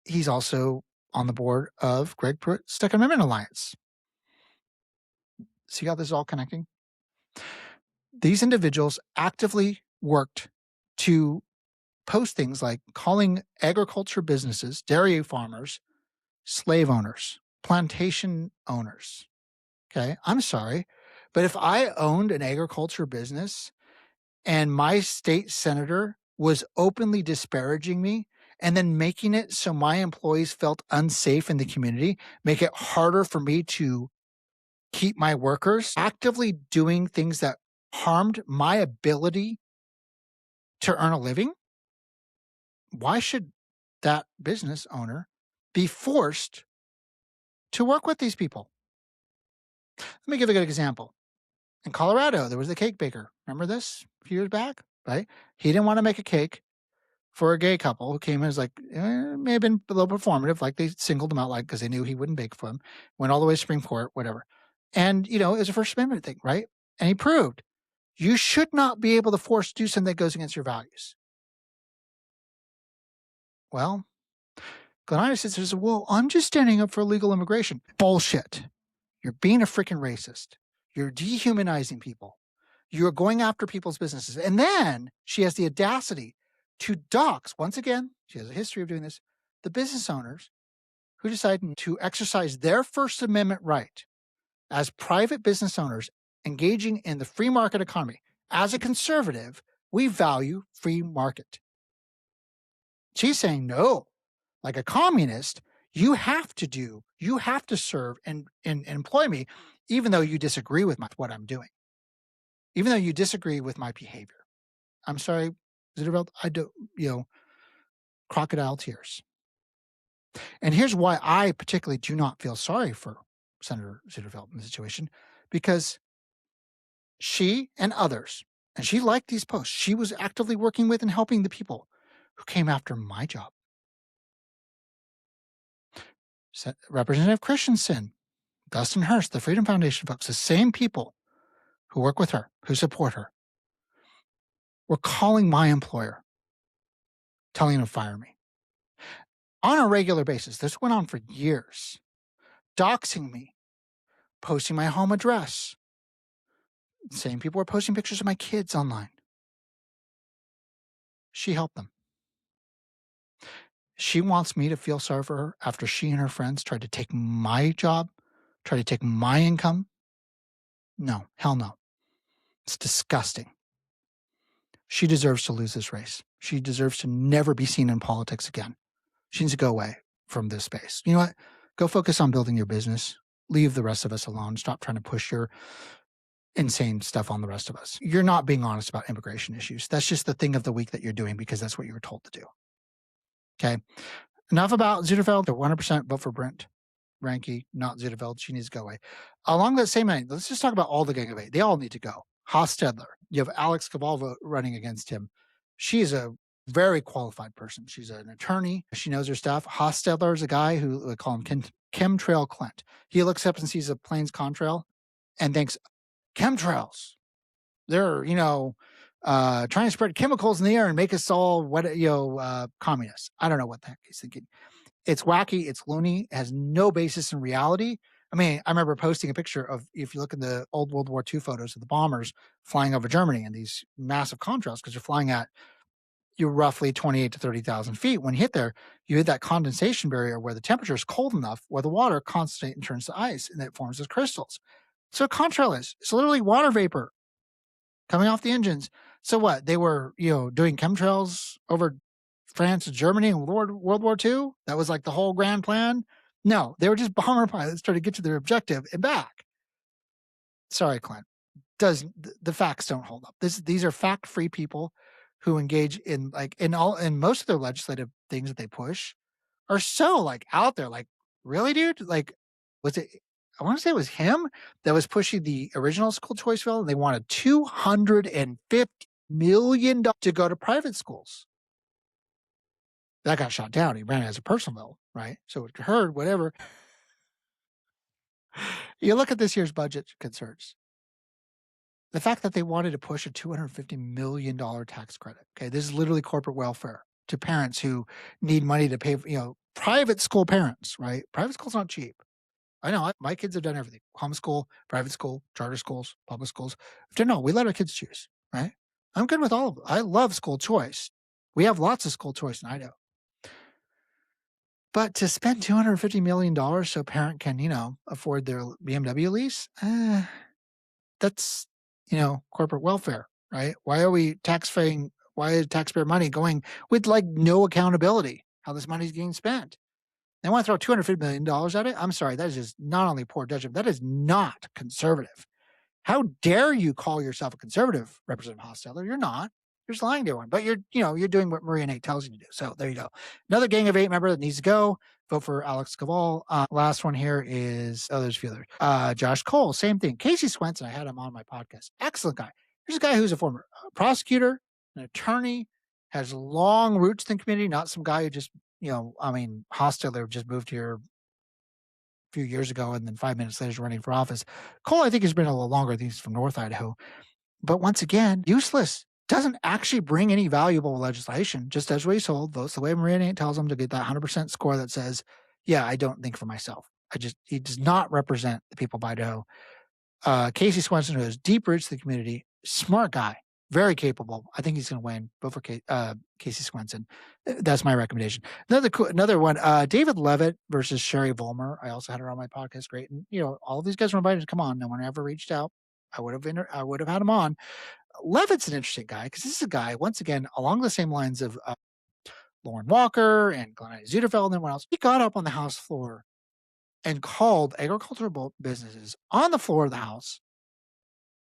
He's also on the board of Greg Pruitt's Second Amendment Alliance. See how this is all connecting? These individuals actively worked to post things like calling agriculture businesses, dairy farmers, slave owners, plantation owners. Okay, I'm sorry, but if I owned an agriculture business and my state senator was openly disparaging me and then making it so my employees felt unsafe in the community, make it harder for me to keep my workers, actively doing things that harmed my ability to earn a living, why should that business owner be forced to work with these people? Let me give a good example. In Colorado, there was the cake baker. Remember this a few years back, right? He didn't want to make a cake for a gay couple who came in as may have been a little performative, like they singled him out, because they knew he wouldn't bake for them. Went all the way to Supreme Court, whatever. And, it was a First Amendment thing, right? And he proved you should not be able to force to do something that goes against your values. Well, Glenida says, well, I'm just standing up for illegal immigration. Bullshit. You're being a freaking racist. You're dehumanizing people. You're going after people's businesses. And then she has the audacity to dox, once again, she has a history of doing this, the business owners who decide to exercise their First Amendment right as private business owners engaging in the free market economy. As a conservative, we value free market. She's saying, no, like a communist, you have to serve and employ me, even though you disagree with what I'm doing, even though you disagree with my behavior. I'm sorry, Zuderfeld, I do, crocodile tears. And here's why I particularly do not feel sorry for Senator Zuderfeld in the situation, because she and others And she liked these posts. She was actively working with and helping the people who came after my job. Representative Christensen, Dustin Hurst, the Freedom Foundation folks, the same people who work with her, who support her, were calling my employer, telling him to fire me on a regular basis. This went on for years, doxing me, posting my home address. Same people were posting pictures of my kids online. She helped them. She wants me to feel sorry for her after she and her friends tried to take my job, tried to take my income. No, hell no. It's disgusting. She deserves to lose this race. She deserves to never be seen in politics again. She needs to go away from this space. You know what? Go focus on building your business. Leave the rest of us alone. Stop trying to push your insane stuff on the rest of us. You're not being honest about immigration issues. That's just the thing of the week that you're doing because that's what you were told to do. Okay. Enough about Zuderfeld. They're 100% vote for Brent Ranke, not Zuderfeld. She needs to go away. Along that same line, let's just talk about all the Gang of Eight. They all need to go. Hostetler. You have Alex Cavalvo running against him. She is a very qualified person. She's an attorney. She knows her stuff. Hostetler is a guy who we call him Chemtrail Clint. He looks up and sees a plane's contrail and thinks, chemtrails. They're, trying to spread chemicals in the air and make us all communists. I don't know what the heck he's thinking. It's wacky. It's loony. It has no basis in reality. I mean, I remember posting a picture of, if you look in the old World War II photos of the bombers flying over Germany in these massive contrails, because you're flying at roughly 28 to 30,000 feet. When you hit there, you hit that condensation barrier where the temperature is cold enough where the water condensates and turns to ice and it forms as crystals. So a contrail it's literally water vapor coming off the engines. So what? They were, doing chemtrails over France and Germany in World War II? That was like the whole grand plan? No, they were just bomber pilots trying to get to their objective and back. Sorry, Clint. The facts don't hold up. These are fact-free people who engage in most of their legislative things that they push are so out there. Like, really, dude? Was it? I want to say it was him that was pushing the original school choice bill, and they wanted $250 million to go to private schools. That got shot down. He ran it as a personal bill, right? So it heard whatever. You look at this year's budget concerns. The fact that they wanted to push a $250 million tax credit. Okay, this is literally corporate welfare to parents who need money to pay, private school parents, right? Private school's not cheap. I know my kids have done everything. Homeschool, private school, charter schools, public schools. No, we let our kids choose, right? I'm good with all of them. I love school choice. We have lots of school choice in Idaho. But to spend $250 million so a parent can, afford their BMW lease, that's, corporate welfare, right? Why are we taxpaying? Why is taxpayer money going with no accountability how this money is getting spent? They want to throw $250 million at it? I'm sorry, that is just not only poor judgment, that is not conservative. How dare you call yourself a conservative, Representative Hostetler? You're not. You're just lying to everyone. But you're doing what Maria Nate tells you to do. So there you go. Another Gang of Eight member that needs to go. Vote for Alex Caval. Last one here is, there's a few others. Josh Cole, same thing. Casey Swenson, I had him on my podcast. Excellent guy. Here's a guy who's a former prosecutor, an attorney, has long roots in the community, not some guy who just, Hostetler just moved here few years ago and then 5 minutes later is running for office. Cole, I think, has been a little longer. I think he's from North Idaho. But once again, useless. Doesn't actually bring any valuable legislation. Just as we sold, votes the way Maria Nate tells him to get that 100% score that says, yeah, I don't think for myself. He does not represent the people of Idaho. Casey Swenson, who has deep roots in the community, smart guy, very capable. I think he's going to win. Vote for Casey Swenson. That's my recommendation. Another one, David Levitt versus Sherry Volmer. I also had her on my podcast. Great. And, all of these guys were invited to come on. No one ever reached out. I would have had him on. Levitt's an interesting guy because this is a guy, once again, along the same lines of Lauren Walker and Glenn Zuderfeld and everyone else. He got up on the House floor and called agricultural businesses on the floor of the House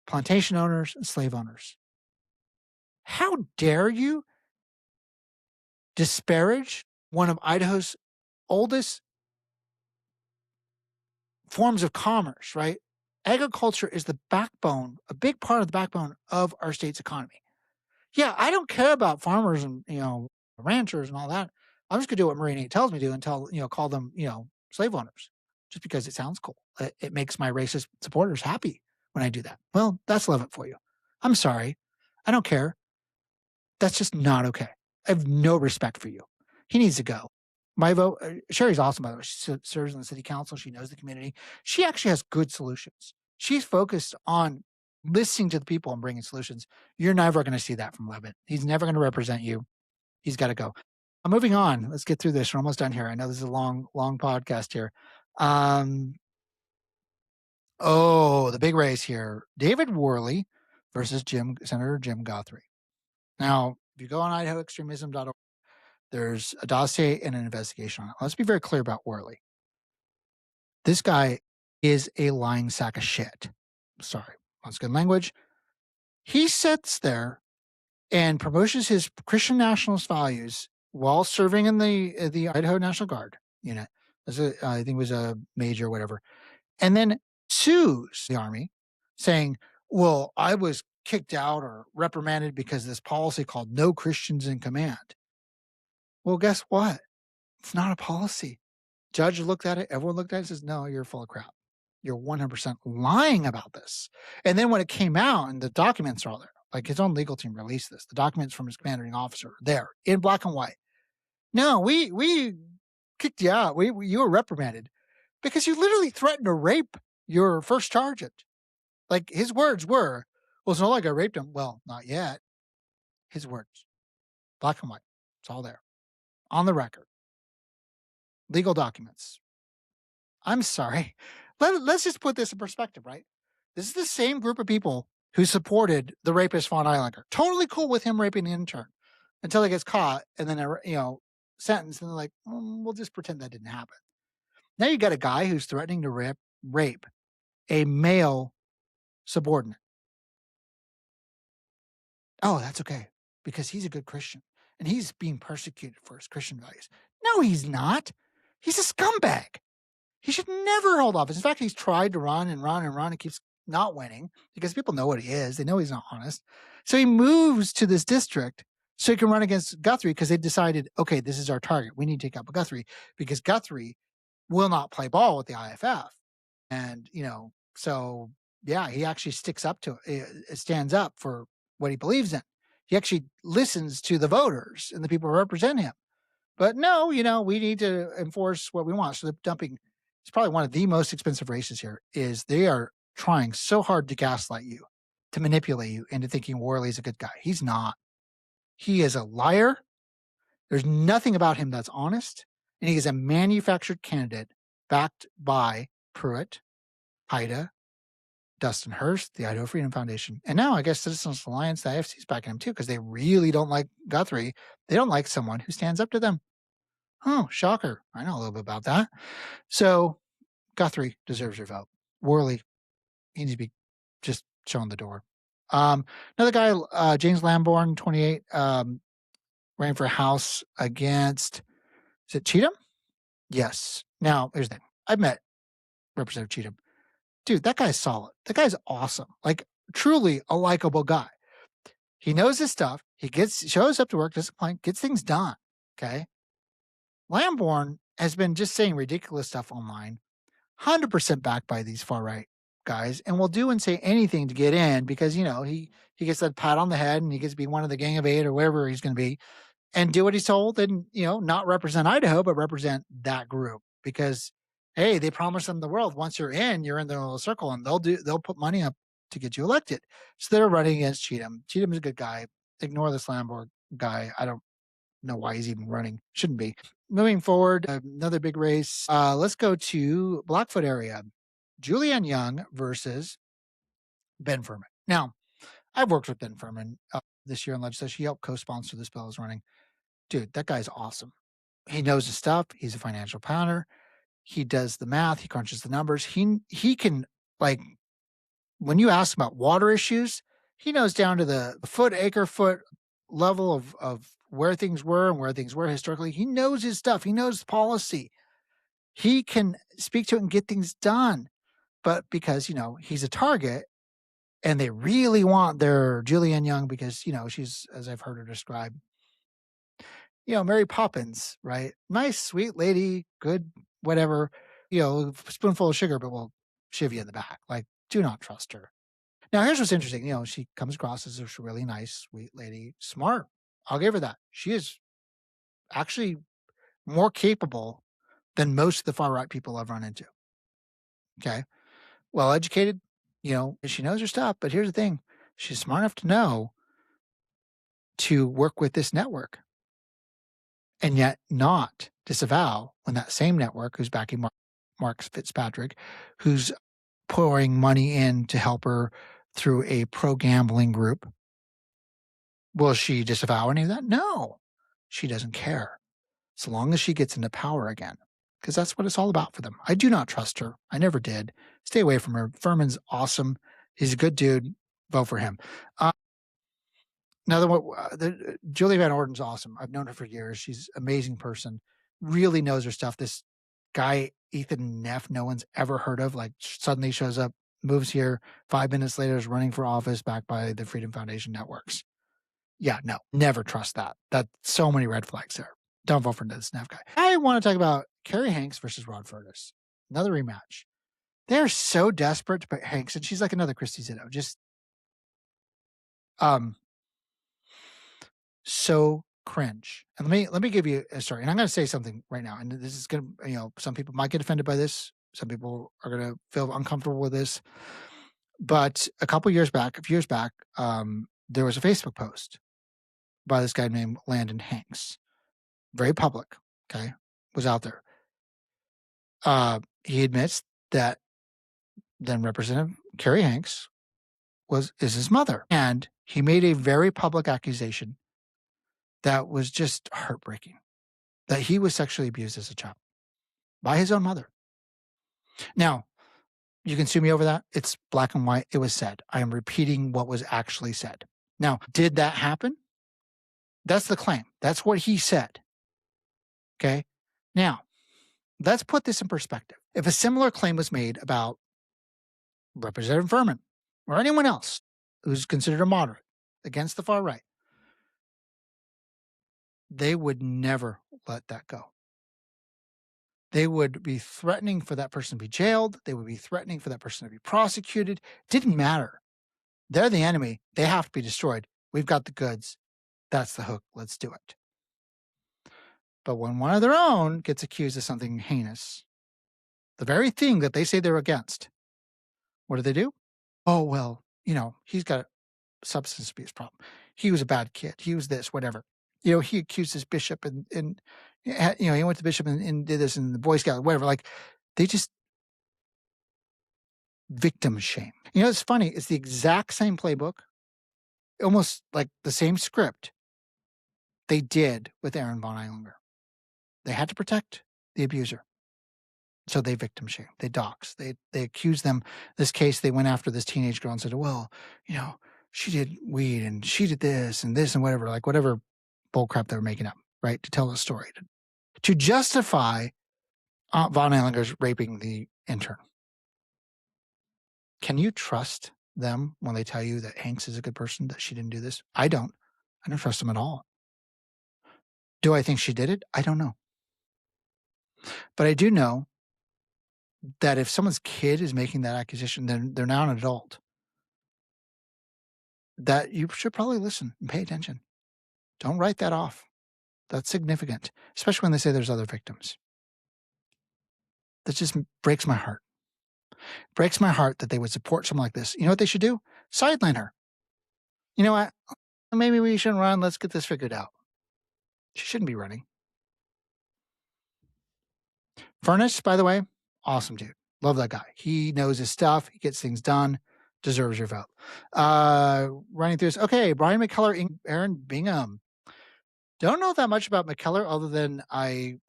plantation owners and slave owners. How dare you disparage one of Idaho's oldest forms of commerce, right? Agriculture is the backbone, a big part of the backbone of our state's economy. Yeah, I don't care about farmers and, ranchers and all that. I'm just gonna do what Marine 8 tells me to and call them, slave owners just because it sounds cool. It makes my racist supporters happy when I do that. Well, that's love it for you. I'm sorry. I don't care. That's just not okay. I have no respect for you. He needs to go. My vote, Sherry's awesome, by the way. She serves in the city council. She knows the community. She actually has good solutions. She's focused on listening to the people and bringing solutions. You're never going to see that from Levitt. He's never going to represent you. He's got to go. I'm moving on. Let's get through this. We're almost done here. I know this is a long, long podcast here. Um, the big race here. David Worley versus Senator Jim Guthrie. Now, if you go on idahoextremism.org, there's a dossier and an investigation on it. Let's be very clear about Worley. This guy is a lying sack of shit. Sorry, that's good language. He sits there and promotes his Christian nationalist values while serving in the Idaho National Guard unit. I think it was a major or whatever. And then sues the Army saying, well, I was kicked out or reprimanded because of this policy called no Christians in command. Well, guess what? It's not a policy. Judge looked at it. Everyone looked at it and says, no, you're full of crap. You're 100% lying about this. And then when it came out and the documents are all there, like his own legal team released this, the documents from his commanding officer are there in black and white. No, we kicked you out. You were reprimanded because you literally threatened to rape your first sergeant. Like his words were, well, it's not like I raped him. Well, not yet. His words, black and white. It's all there on the record. Legal documents. I'm sorry. Let's just put this in perspective, right? This is the same group of people who supported the rapist Von Eilanger. Totally cool with him raping the intern until he gets caught and then, sentenced. And they're like, we'll just pretend that didn't happen. Now you got a guy who's threatening to rape a male subordinate. Oh, that's okay because he's a good Christian and he's being persecuted for his Christian values. No, he's not. He's a scumbag. He should never hold office. In fact, he's tried to run and run and run and keeps not winning because people know what he is. They know he's not honest. So he moves to this district so he can run against Guthrie because they decided, okay, this is our target. We need to take out Guthrie because Guthrie will not play ball with the IFF. And, so yeah, he actually sticks up to it, stands up for what he believes in. He actually listens to the voters and the people who represent him. But no, we need to enforce what we want. So the dumping, it's probably one of the most expensive races here, is they are trying so hard to gaslight you, to manipulate you into thinking Worley's a good guy. He's not. He is a liar. There's nothing about him that's honest. And he is a manufactured candidate backed by Pruitt, Haida, Dustin Hurst, the Idaho Freedom Foundation. And now I guess Citizens Alliance, the IFC is backing him too, because they really don't like Guthrie. They don't like someone who stands up to them. Oh, shocker. I know a little bit about that. So Guthrie deserves your vote. Worley, he needs to be just shown the door. Another guy, James Lamborn, 28, ran for House against, is it Cheatham? Yes. Now, here's the thing. I've met Representative Cheatham. Dude, that guy's solid. That guy's awesome. Like, truly a likable guy. He knows his stuff. He shows up to work, doesn't complain, gets things done. Okay. Lamborn has been just saying ridiculous stuff online, 100% backed by these far right guys, and will do and say anything to get in because, he gets that pat on the head and he gets to be one of the Gang of Eight or wherever he's going to be and do what he's told and, not represent Idaho, but represent that group because, hey, they promise them the world. Once you're in their little circle and they'll put money up to get you elected. So they're running against Cheatham. Cheatham's a good guy. Ignore this Lamborn guy. I don't know why he's even running. Shouldn't be. Moving forward, another big race. Let's go to Blackfoot area. Julianne Young versus Ben Furman. Now, I've worked with Ben Furman this year in legislation. He helped co-sponsor this bill I was running. Dude, that guy's awesome. He knows his stuff. He's a financial planner. He does the math. He crunches the numbers. He can, like, when you ask about water issues, he knows down to the acre foot level of where things were and where things were historically. He knows his stuff. He knows policy. He can speak to it and get things done. but because, he's a target and they really want their Julianne Young because, she's, as I've heard her described, Mary Poppins, right? Nice, sweet lady, good, whatever, spoonful of sugar, but will shiv you in the back. Like, do not trust her. Now, here's what's interesting. She comes across as a really nice, sweet lady, smart. I'll give her that. She is actually more capable than most of the far right people I've run into. Okay. Well educated, she knows her stuff. But here's the thing, she's smart enough to know to work with this network and yet not disavow when that same network who's backing Mark Fitzpatrick, who's pouring money in to help her through a pro gambling group. Will she disavow any of that? No, she doesn't care. So long as she gets into power again, because that's what it's all about for them. I do not trust her. I never did. Stay away from her. Furman's awesome. He's a good dude. Vote for him. Another one, Julie Van Orden's awesome. I've known her for years. She's an amazing person. Really knows her stuff. This guy, Ethan Neff, no one's ever heard of, like suddenly shows up, moves here, 5 minutes later is running for office backed by the Freedom Foundation networks. Yeah, no, never trust that. That's so many red flags there. Don't vote for this Neff guy. I want to talk about Carrie Hanks versus Rod Furtis. Another rematch. They're so desperate to put Hanks, and she's like another Christy Zitto. Just so cringe. And let me give you a story. And I'm going to say something right now. And this is going to, some people might get offended by this. Some people are going to feel uncomfortable with this. But a few years back, there was a Facebook post by this guy named Landon Hanks. Very public, okay, was out there. He admits that then Representative Carrie Hanks is his mother. And he made a very public accusation that was just heartbreaking, that he was sexually abused as a child by his own mother. Now, you can sue me over that. It's black and white. It was said. I am repeating what was actually said. Now, did that happen? That's the claim. That's what he said. Okay. Now, let's put this in perspective. If a similar claim was made about Representative Furman or anyone else who's considered a moderate against the far right, they would never let that go. They would be threatening for that person to be jailed. They would be threatening for that person to be prosecuted. It didn't matter. They're the enemy. They have to be destroyed. We've got the goods. That's the hook. Let's do it. But when one of their own gets accused of something heinous, the very thing that they say they're against, what do? Oh, well, he's got a substance abuse problem. He was a bad kid. He was this, whatever. He accused his bishop and he went to bishop and did this and the Boy Scout, whatever. Like, they just victim shame. It's funny. It's the exact same playbook, almost like the same script they did with Aaron Von Eilinger. They had to protect the abuser. So they victim shame. They dox. They accuse them. This case, they went after this teenage girl and said, well, she did weed and she did this and whatever, like whatever bullcrap they were making up, right? To tell the story. To justify Von Eilinger's raping the intern. Can you trust them when they tell you that Hanks is a good person, that she didn't do this? I don't trust them at all. Do I think she did it? I don't know. But I do know that if someone's kid is making that accusation, then they're now an adult, that you should probably listen and pay attention. Don't write that off. That's significant, especially when they say there's other victims. That just breaks my heart. Breaks my heart that they would support someone like this. You know what they should do? Sideline her. You know what? Maybe we shouldn't run. Let's get this figured out. She shouldn't be running. Furnace, by the way, awesome dude. Love that guy. He knows his stuff. He gets things done. Deserves your vote. Running through this. Okay, Brian McKellar, Aaron Bingham. Don't know that much about McKellar other than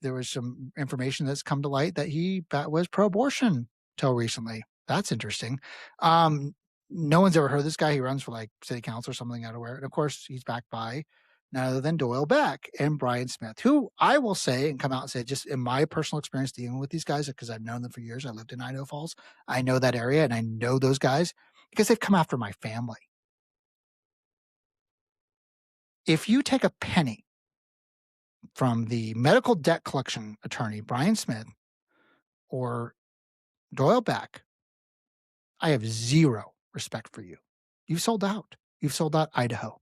there was some information that's come to light that he was pro-abortion till recently. That's interesting. No one's ever heard of this guy. He runs for like city council or something out of where. And of course, he's backed by none other than Doyle Beck and Brian Smith, who I will say and come out and say, just in my personal experience dealing with these guys, because I've known them for years. I lived in Idaho Falls. I know that area and I know those guys because they've come after my family. If you take a penny from the medical debt collection attorney, Brian Smith, or Doyle Beck, I have zero respect for you. You've sold out. You've sold out Idaho.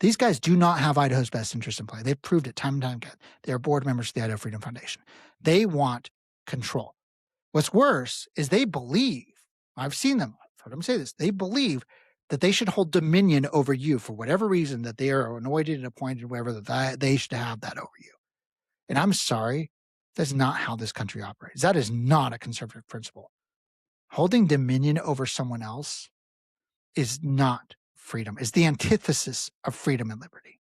These guys do not have Idaho's best interest in play. They've proved it time and time again. They are board members of the Idaho Freedom Foundation. They want control. What's worse is they believe, I've seen them, I've heard them say this, they believe that they should hold dominion over you for whatever reason, that they are anointed and appointed, whatever, that they should have that over you. And I'm sorry, that's not how this country operates. That is not a conservative principle. Holding dominion over someone else is not freedom. It's the antithesis of freedom and liberty.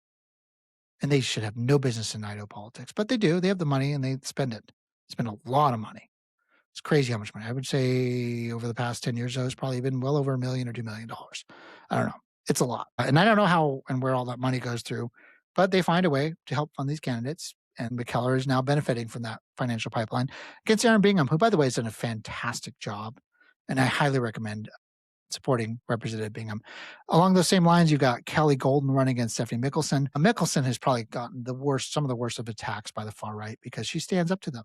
And they should have no business in Idaho politics, but they do. They have the money and they spend it. Spend a lot of money. It's crazy how much money. I would say over the past 10 years, though, it's probably been well over $1 million or $2 million. I don't know. It's a lot. And I don't know how and where all that money goes through, but they find a way to help fund these candidates. And McKellar is now benefiting from that financial pipeline against Aaron Bingham, who, by the way, has done a fantastic job. And I highly recommend supporting Representative Bingham. Along those same lines, you've got Kelly Golden running against Stephanie Mickelson. Mickelson has probably gotten some of the worst of attacks by the far right because she stands up to them.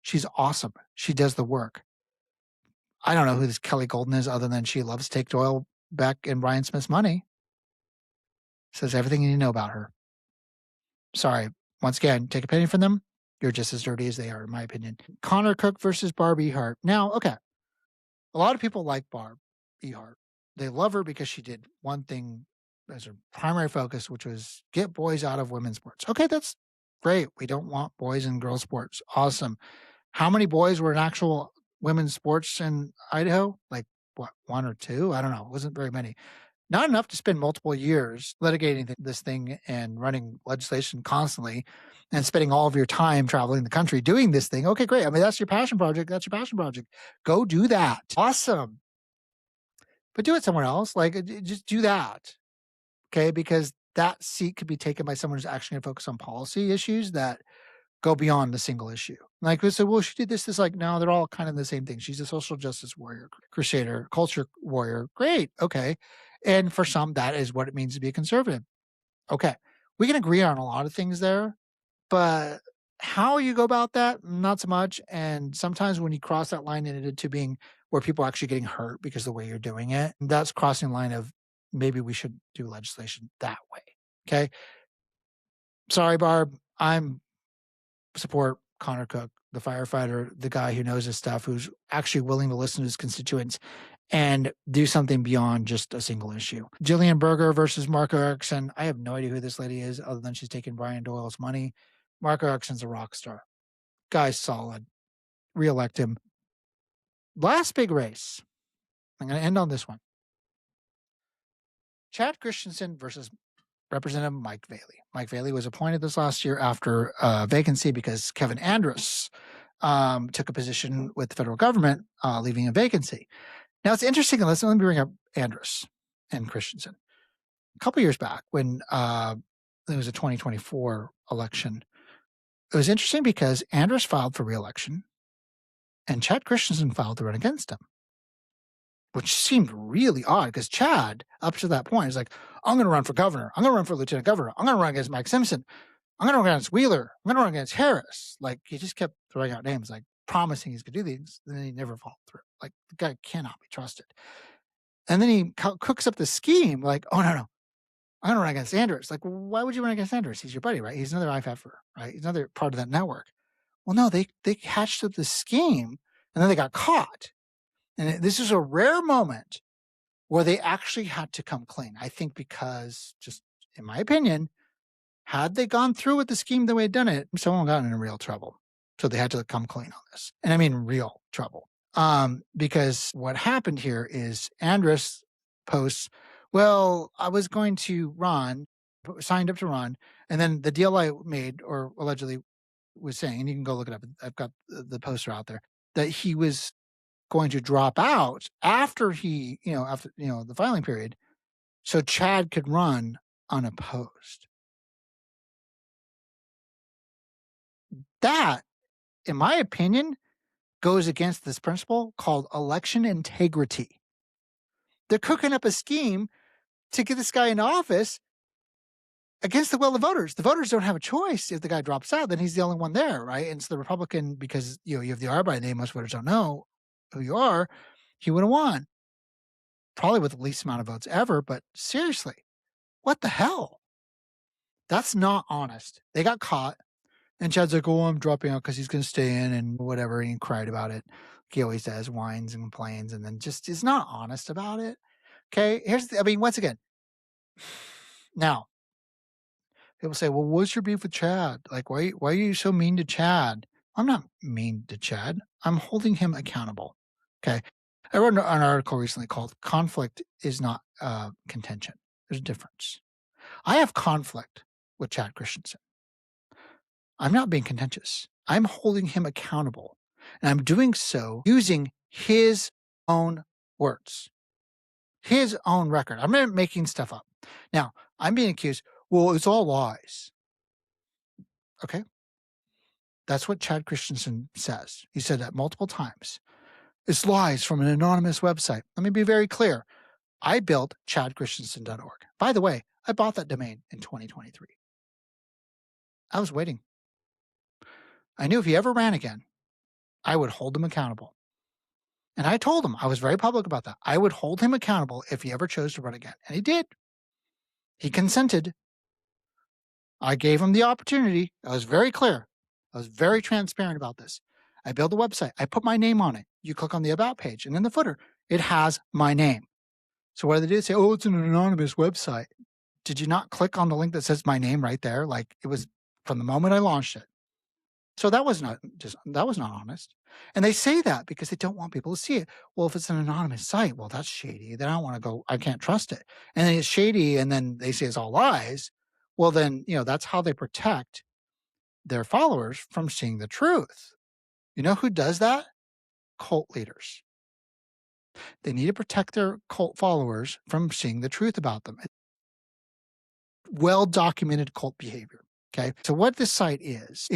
She's awesome. She does the work. I don't know who this Kelly Golden is other than she loves to take Doyle Beck and Brian Smith's money. Says everything you need to know about her. Sorry. Once again, take a penny from them. You're just as dirty as they are, in my opinion. Connor Cook versus Barb Ehart. Now, okay. A lot of people like Barb Ehart. They love her because she did one thing as her primary focus, which was get boys out of women's sports. Okay, that's great. We don't want boys in girls' sports. Awesome. How many boys were in actual women's sports in Idaho? Like, what, one or two? I don't know. It wasn't very many. Not enough to spend multiple years litigating this thing and running legislation constantly and spending all of your time traveling the country doing this thing. Okay, great. I mean, that's your passion project. That's your passion project. Go do that. Awesome. But do it somewhere else. Like, just do that. Okay, because that seat could be taken by someone who's actually going to focus on policy issues that go beyond the single issue. Like, we said, well, she did this, like, no, they're all kind of the same thing. She's a social justice warrior, crusader, culture warrior. Great. Okay. And for some, that is what it means to be a conservative. Okay. We can agree on a lot of things there, but how you go about that, not so much. And sometimes when you cross that line into being where people are actually getting hurt because of the way you're doing it, that's crossing the line of maybe we should do legislation that way. Okay. Sorry, Barb. I'm support Connor Cook, the firefighter, the guy who knows his stuff, who's actually willing to listen to his constituents and do something beyond just a single issue. Jillian Berger versus Marco Erickson. I have no idea who this lady is other than she's taking Brian Doyle's money. Marco Erickson's a rock star. Guy's solid. Reelect him. Last big race. I'm going to end on this one. Chad Christensen versus Representative Mike Vailey. Mike Vailey was appointed this last year after a vacancy because Kevin Andrus took a position with the federal government, leaving a vacancy. Now, it's interesting. Let me bring up Andrus and Christensen. A couple years back when there was a 2024 election, it was interesting because Andrus filed for re-election and Chad Christensen filed to run against him, which seemed really odd because Chad, up to that point, is like, I'm going to run for governor. I'm going to run for lieutenant governor. I'm going to run against Mike Simpson. I'm going to run against Wheeler. I'm going to run against Harris. Like, he just kept throwing out names, like promising he's going to do these. And then he never followed through. Like, the guy cannot be trusted. And then he cooks up the scheme, like, oh, no. I'm going to run against Andrus. Like, why would you run against Andrus? He's your buddy, right? He's another IFFer, right? He's another part of that network. Well, no, they hatched up the scheme and then they got caught. And this is a rare moment where they actually had to come clean. I think because, just in my opinion, had they gone through with the scheme the way they'd done it, someone got in real trouble. So they had to come clean on this. And I mean real trouble. Because what happened here is Andrus posts, well, I was going to run, signed up to run, and then the deal I made, or allegedly was saying, and you can go look it up, I've got the poster out there, that he was going to drop out after the filing period, so Chad could run unopposed. That, in my opinion, goes against this principle called election integrity. They're cooking up a scheme to get this guy into office against the will of the voters. The voters don't have a choice. If the guy drops out, then he's the only one there, right? And it's the Republican, because you have the R by name. Most voters don't know who you are. He would have won, probably with the least amount of votes ever. But seriously, what the hell? That's not honest. They got caught. And Chad's like, "Oh, I'm dropping out because he's going to stay in," and whatever. And he cried about it. He always does, whines and complains, and then just is not honest about it. Okay. Once again, now people say, "Well, what's your beef with Chad? Like, why are you so mean to Chad?" I'm not mean to Chad. I'm holding him accountable. Okay. I wrote an article recently called "Conflict is Not Contention." There's a difference. I have conflict with Chad Christensen. I'm not being contentious. I'm holding him accountable. And I'm doing so using his own words, his own record. I'm not making stuff up. Now, I'm being accused, well, it's all lies. Okay. That's what Chad Christensen says. He said that multiple times. It's lies from an anonymous website. Let me be very clear. I built chadchristensen.org. By the way, I bought that domain in 2023. I was waiting. I knew if he ever ran again, I would hold him accountable. And I told him, I was very public about that. I would hold him accountable if he ever chose to run again. And he did. He consented. I gave him the opportunity. I was very clear. I was very transparent about this. I built a website. I put my name on it. You click on the About page, and in the footer, it has my name. So what did they do? They say, oh, it's an anonymous website. Did you not click on the link that says my name right there? Like, it was from the moment I launched it. So that was not honest. And they say that because they don't want people to see it. Well, if it's an anonymous site, well, that's shady. Then I don't want to go, I can't trust it. And then it's shady, and then they say it's all lies. Well, then, that's how they protect their followers from seeing the truth. You know who does that? Cult leaders. They need to protect their cult followers from seeing the truth about them. Well-documented cult behavior. Okay. So what this site is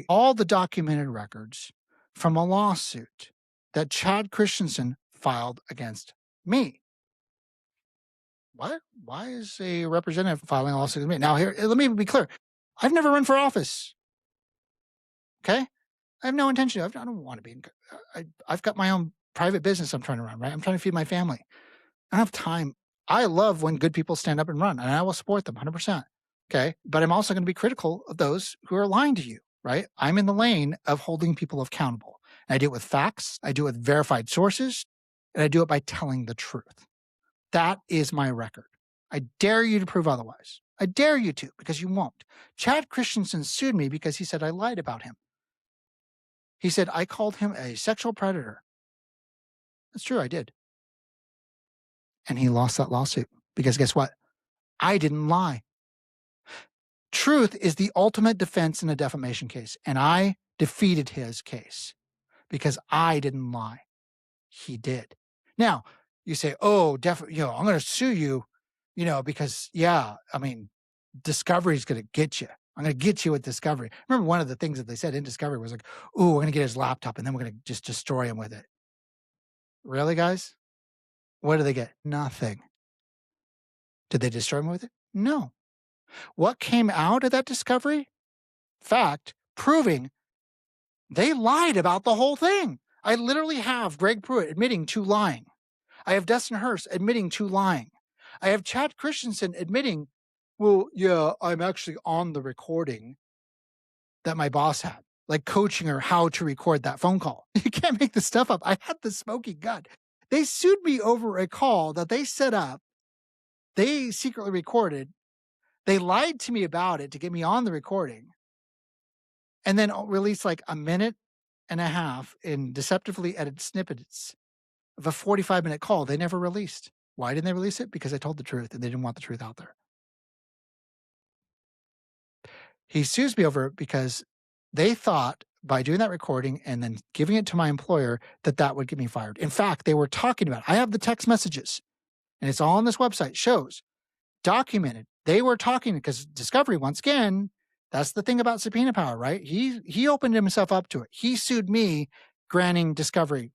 all the documented records from a lawsuit that Chad Christensen filed against me. What? Why is a representative filing a lawsuit against me? Now, here, let me be clear. I've never run for office. Okay. I have no intention. I don't want to be. I've got my own private business I'm trying to run, right? I'm trying to feed my family. I don't have time. I love when good people stand up and run, and I will support them 100%. Okay. But I'm also going to be critical of those who are lying to you, right? I'm in the lane of holding people accountable. And I do it with facts. I do it with verified sources, and I do it by telling the truth. That is my record. I dare you to prove otherwise. I dare you to, because you won't. Chad Christensen sued me because he said I lied about him. He said I called him a sexual predator. That's true. I did. And he lost that lawsuit because guess what? I didn't lie. Truth is the ultimate defense in a defamation case, and I defeated his case because I didn't lie. He did. Now, you say, oh, I'm going to sue you, because, Discovery is going to get you. I'm going to get you with Discovery. Remember, one of the things that they said in Discovery was like, oh, we're going to get his laptop, and then we're going to just destroy him with it. Really, guys? What do they get? Nothing. Did they destroy him with it? No. What came out of that discovery? Fact, proving they lied about the whole thing. I literally have Greg Pruitt admitting to lying. I have Dustin Hurst admitting to lying. I have Chad Christensen admitting, well, yeah, I'm actually on the recording that my boss had, like coaching her how to record that phone call. You can't make this stuff up. I had the smoking gun. They sued me over a call that they set up. They secretly recorded. They lied to me about it to get me on the recording, and then released like a minute and a half in deceptively edited snippets of a 45-minute call they never released. Why didn't they release it? Because I told the truth and they didn't want the truth out there. He sues me over it because they thought by doing that recording and then giving it to my employer that would get me fired. In fact, they were talking about it. I have the text messages, and it's all on this website, shows, documented. They were talking because Discovery, once again, That's the thing about subpoena power, right? He opened himself up to it. He sued me, granting discovery.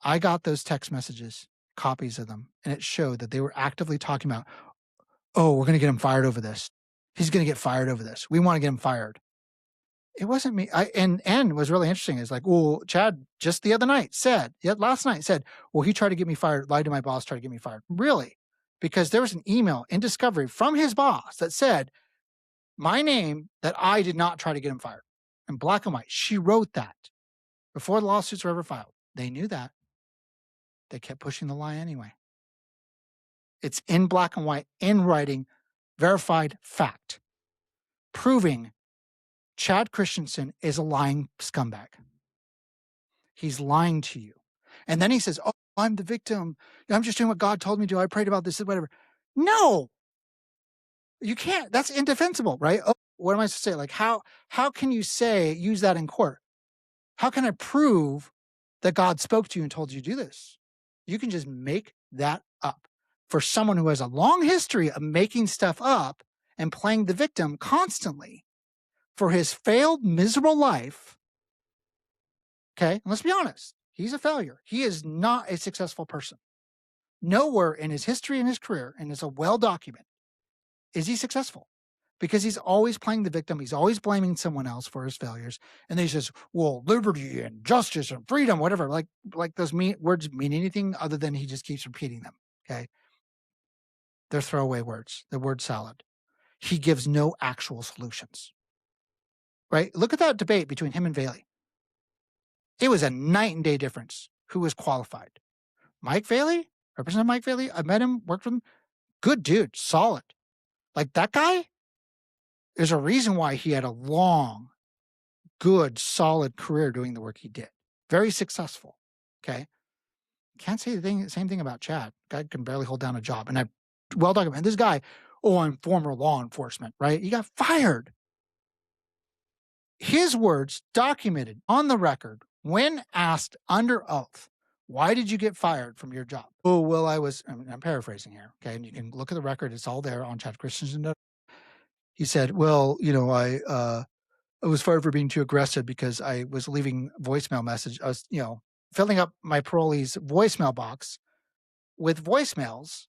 I got those text messages, copies of them, and it showed that they were actively talking about, "Oh, we're gonna get him fired over this. He's gonna get fired over this. We wanna get him fired." It wasn't me. And was really interesting is like, well, Chad just the other night said, yeah, last night said, well, he tried to get me fired, lied to my boss, tried to get me fired. Really? Because there was an email in discovery from his boss that said my name that I did not try to get him fired. In black and white. She wrote that before the lawsuits were ever filed. They knew that. They kept pushing the lie anyway. It's in black and white, in writing, verified fact, proving Chad Christensen is a lying scumbag. He's lying to you. And then he says, "Oh, I'm the victim. I'm just doing what God told me to do. I prayed about this, whatever." No, you can't. That's indefensible, right? Oh, what am I supposed to say? Like, how can you use that in court? How can I prove that God spoke to you and told you to do this? You can just make that up. For someone who has a long history of making stuff up and playing the victim constantly for his failed, miserable life. Okay, and let's be honest. He's a failure. He is not a successful person. Nowhere in his history and his career, and it's a well documented, is he successful. Because he's always playing the victim. He's always blaming someone else for his failures. And then he says, well, liberty and justice and freedom, whatever. Like those words mean anything other than he just keeps repeating them. Okay. They're throwaway words. They're word salad. He gives no actual solutions. Right? Look at that debate between him and Valey. It was a night and day difference who was qualified. Mike Valey, Representative Mike Valey, I met him, worked with him. Good dude, solid. Like that guy, there's a reason why he had a long, good, solid career doing the work he did. Very successful. Okay. Can't say the same thing about Chad. Guy can barely hold down a job. And I well documented this guy, I'm former law enforcement, right? He got fired. His words documented on the record when asked under oath, why did you get fired from your job? Oh, well, I'm paraphrasing here. Okay. And you can look at the record. It's all there on Chad Christensen. He said, well, I was fired for being too aggressive because I was leaving voicemail message. I was, filling up my parolee's voicemail box with voicemails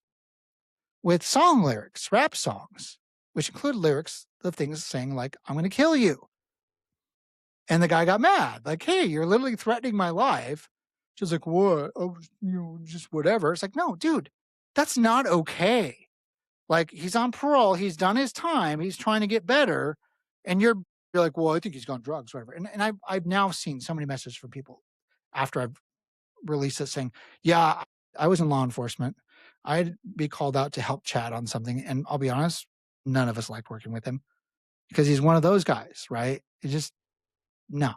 with song lyrics, rap songs, which include lyrics of things saying like, I'm going to kill you. And the guy got mad. Like, hey, you're literally threatening my life. She's like, what? Oh, just whatever. It's like, no, dude, that's not okay. Like, he's on parole. He's done his time. He's trying to get better. And you're like, well, I think he's gone drugs, whatever. And I've now seen so many messages from people after I've released it saying, yeah, I was in law enforcement. I'd be called out to help Chad on something. And I'll be honest, none of us liked working with him because he's one of those guys, right? It just, no.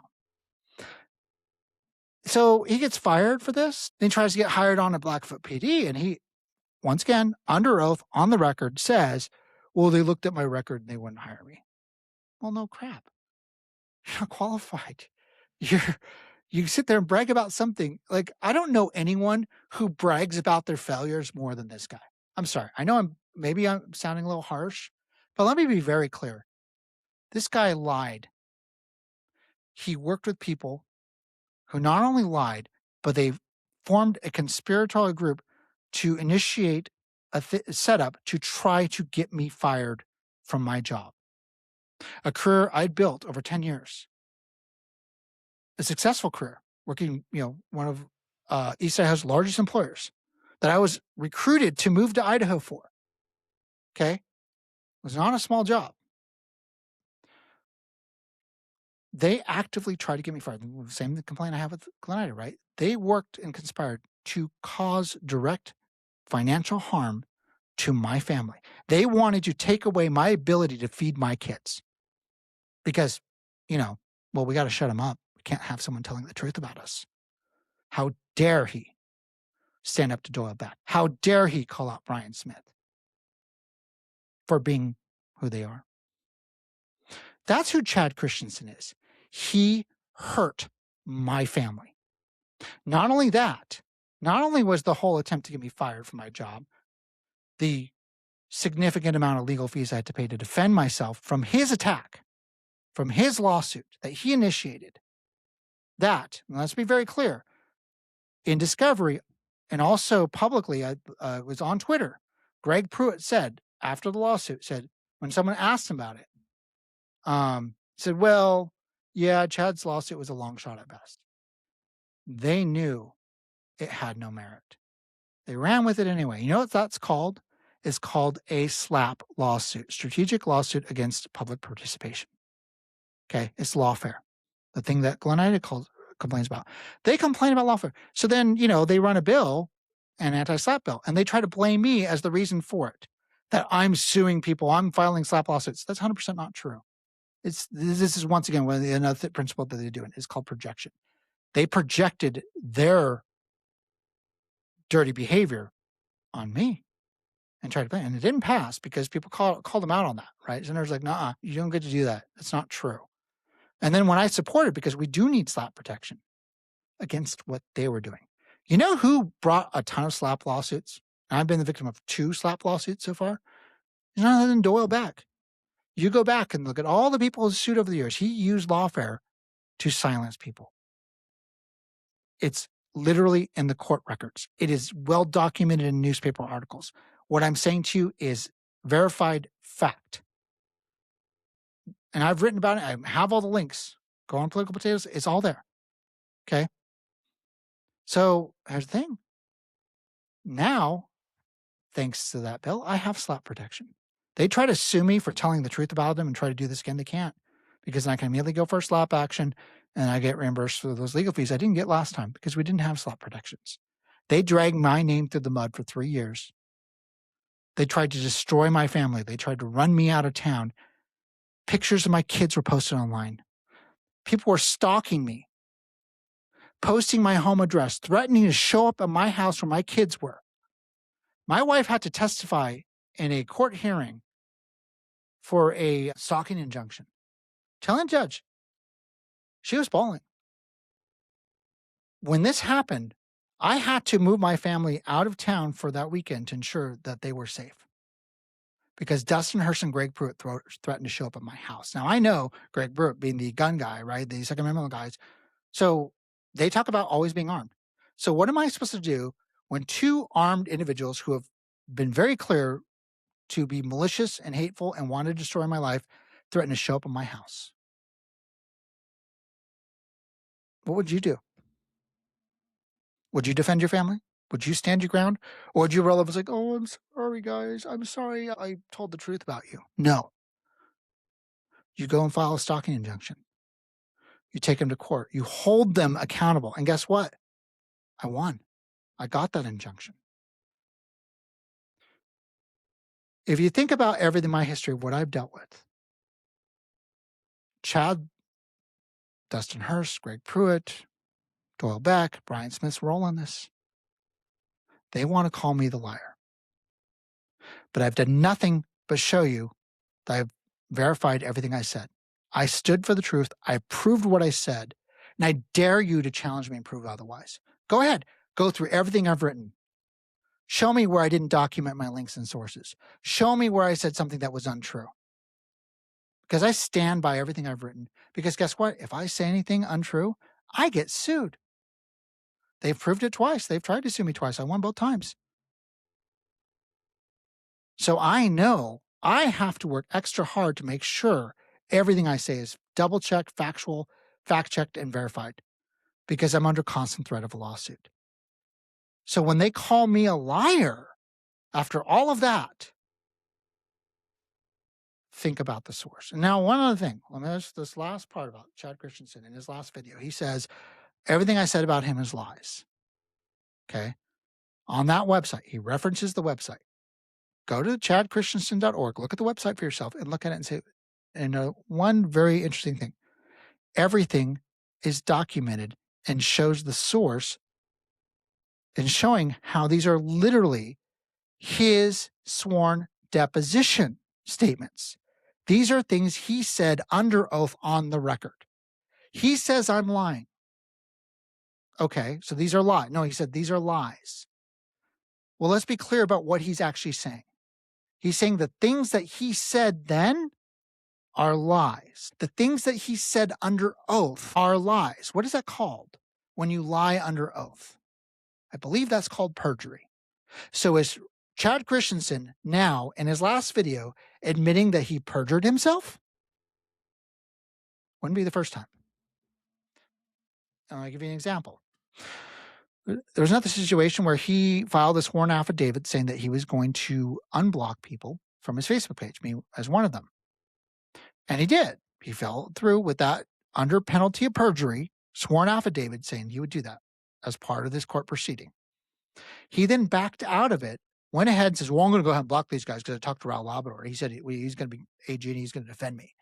So he gets fired for this. Then he tries to get hired on at Blackfoot PD. And he, once again, under oath on the record says, well, they looked at my record and they wouldn't hire me. Well, no crap. You're not qualified. You sit there and brag about something. Like, I don't know anyone who brags about their failures more than this guy. I'm sorry. I know I'm sounding a little harsh, but let me be very clear. This guy lied. He worked with people who not only lied, but they formed a conspiratorial group to initiate a setup to try to get me fired from my job. A career I'd built over 10 years. A successful career, working, one of East Idaho's largest employers that I was recruited to move to Idaho for. Okay. It was not a small job. They actively tried to get me fired. The same complaint I have with Glen Ida, right? They worked and conspired to cause direct financial harm to my family. They wanted to take away my ability to feed my kids because, we got to shut them up. We can't have someone telling the truth about us. How dare he stand up to Doyle Back? How dare he call out Brian Smith for being who they are? That's who Chad Christensen is. He hurt my family. Not only that, not only was the whole attempt to get me fired from my job, the significant amount of legal fees I had to pay to defend myself from his attack, from his lawsuit that he initiated. That, and let's be very clear, in discovery and also publicly, I was on Twitter. Greg Pruitt said after the lawsuit, said when someone asked him about it, said, "Well, yeah, Chad's lawsuit was a long shot at best." They knew it had no merit. They ran with it anyway. You know what that's called? It's called a SLAPP lawsuit, strategic lawsuit against public participation. Okay, it's lawfare, the thing that Glen Ida complains about. They complain about lawfare. So then, they run a bill, an anti-SLAPP bill, and they try to blame me as the reason for it, that I'm suing people, I'm filing SLAPP lawsuits. That's 100% not true. This is once again another principle that they're doing. It's called projection. They projected their dirty behavior on me and tried to blame, and it didn't pass because people called them out on that, right? Senators like, "Nah, you don't get to do that. That's not true." And then when I supported, because we do need SLAPP protection against what they were doing. You know who brought a ton of SLAPP lawsuits? I've been the victim of 2 SLAPP lawsuits so far. There's none other than Doyle Beck. You go back and look at all the people who's sued over the years. He used lawfare to silence people. It's literally in the court records. It is well documented in newspaper articles. What I'm saying to you is verified fact. And I've written about it. I have all the links. Go on Political Potatoes. It's all there. Okay. So here's the thing. Now, thanks to that bill, I have SLAPP protection. They try to sue me for telling the truth about them and try to do this again. They can't, because I can immediately go for a SLAPP action and I get reimbursed for those legal fees I didn't get last time because we didn't have SLAPP protections. They dragged my name through the mud for 3 years. They tried to destroy my family. They tried to run me out of town. Pictures of my kids were posted online. People were stalking me, posting my home address, threatening to show up at my house where my kids were. My wife had to testify in a court hearing for a stalking injunction. Telling judge, she was bawling. When this happened, I had to move my family out of town for that weekend to ensure that they were safe. Because Dustin Hirsch and Greg Pruitt threatened to show up at my house. Now, I know Greg Pruitt being the gun guy, right? The Second Amendment guys. So they talk about always being armed. So what am I supposed to do when 2 armed individuals who have been very clear to be malicious and hateful and want to destroy my life threaten to show up at my house? What would you do? Would you defend your family? Would you stand your ground? Or would you relatives like, "Oh, I'm sorry, guys. I'm sorry I told the truth about you"? No. You go and file a stalking injunction. You take them to court. You hold them accountable. And guess what? I won. I got that injunction. If you think about everything in my history, what I've dealt with, Chad, Dustin Hurst, Greg Pruitt, Doyle Beck, Brian Smith's role in this, they want to call me the liar. But I've done nothing but show you that I've verified everything I said. I stood for the truth. I proved what I said. And I dare you to challenge me and prove otherwise. Go ahead. Go through everything I've written. Show me where I didn't document my links and sources. Show me where I said something that was untrue. Because I stand by everything I've written. Because guess what? If I say anything untrue, I get sued. They've proved it twice. They've tried to sue me twice. I won both times. So I know I have to work extra hard to make sure everything I say is double-checked, factual, fact-checked, and verified. Because I'm under constant threat of a lawsuit. So when they call me a liar after all of that, think about the source. And now one other thing, there's this last part about Chad Christensen in his last video. He says, everything I said about him is lies. Okay. On that website, he references the website. Go to chadchristensen.org, look at the website for yourself and look at it and say, and one very interesting thing, everything is documented and shows the source and showing how these are literally his sworn deposition statements. These are things he said under oath on the record. He says I'm lying. Okay, so these are lies. No, he said these are lies. Well, let's be clear about what he's actually saying. He's saying the things that he said then are lies. The things that he said under oath are lies. What is that called when you lie under oath? I believe that's called perjury. So is Chad Christensen now, in his last video, admitting that he perjured himself? Wouldn't be the first time. I'll give you an example. There was another situation where he filed a sworn affidavit saying that he was going to unblock people from his Facebook page, me as one of them. And he did. He fell through with that under penalty of perjury, sworn affidavit saying he would do that as part of this court proceeding. He then backed out of it, went ahead and says, well, I'm going to go ahead and block these guys because I talked to Raul Labrador. He said he's going to be AG and he's going to defend me.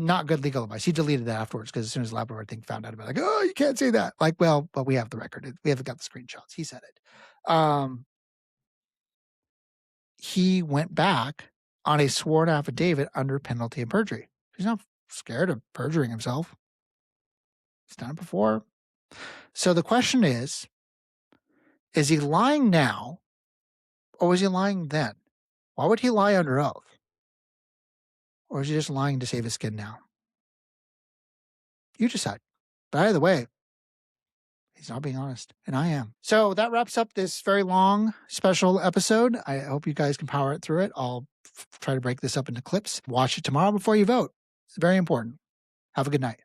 Not good legal advice. He deleted that afterwards because as soon as Labrador found out about it, like, oh, you can't say that. Like, well, but we have the record. We haven't got the screenshots. He said it. He went back on a sworn affidavit under penalty of perjury. He's not scared of perjuring himself. He's done it before. So the question is he lying now or was he lying then? Why would he lie under oath? Or is he just lying to save his skin now? You decide. By the way, he's not being honest, and I am. So that wraps up this very long special episode. I hope you guys can power it through it. I'll try to break this up into clips. Watch it tomorrow before you vote. It's very important. Have a good night.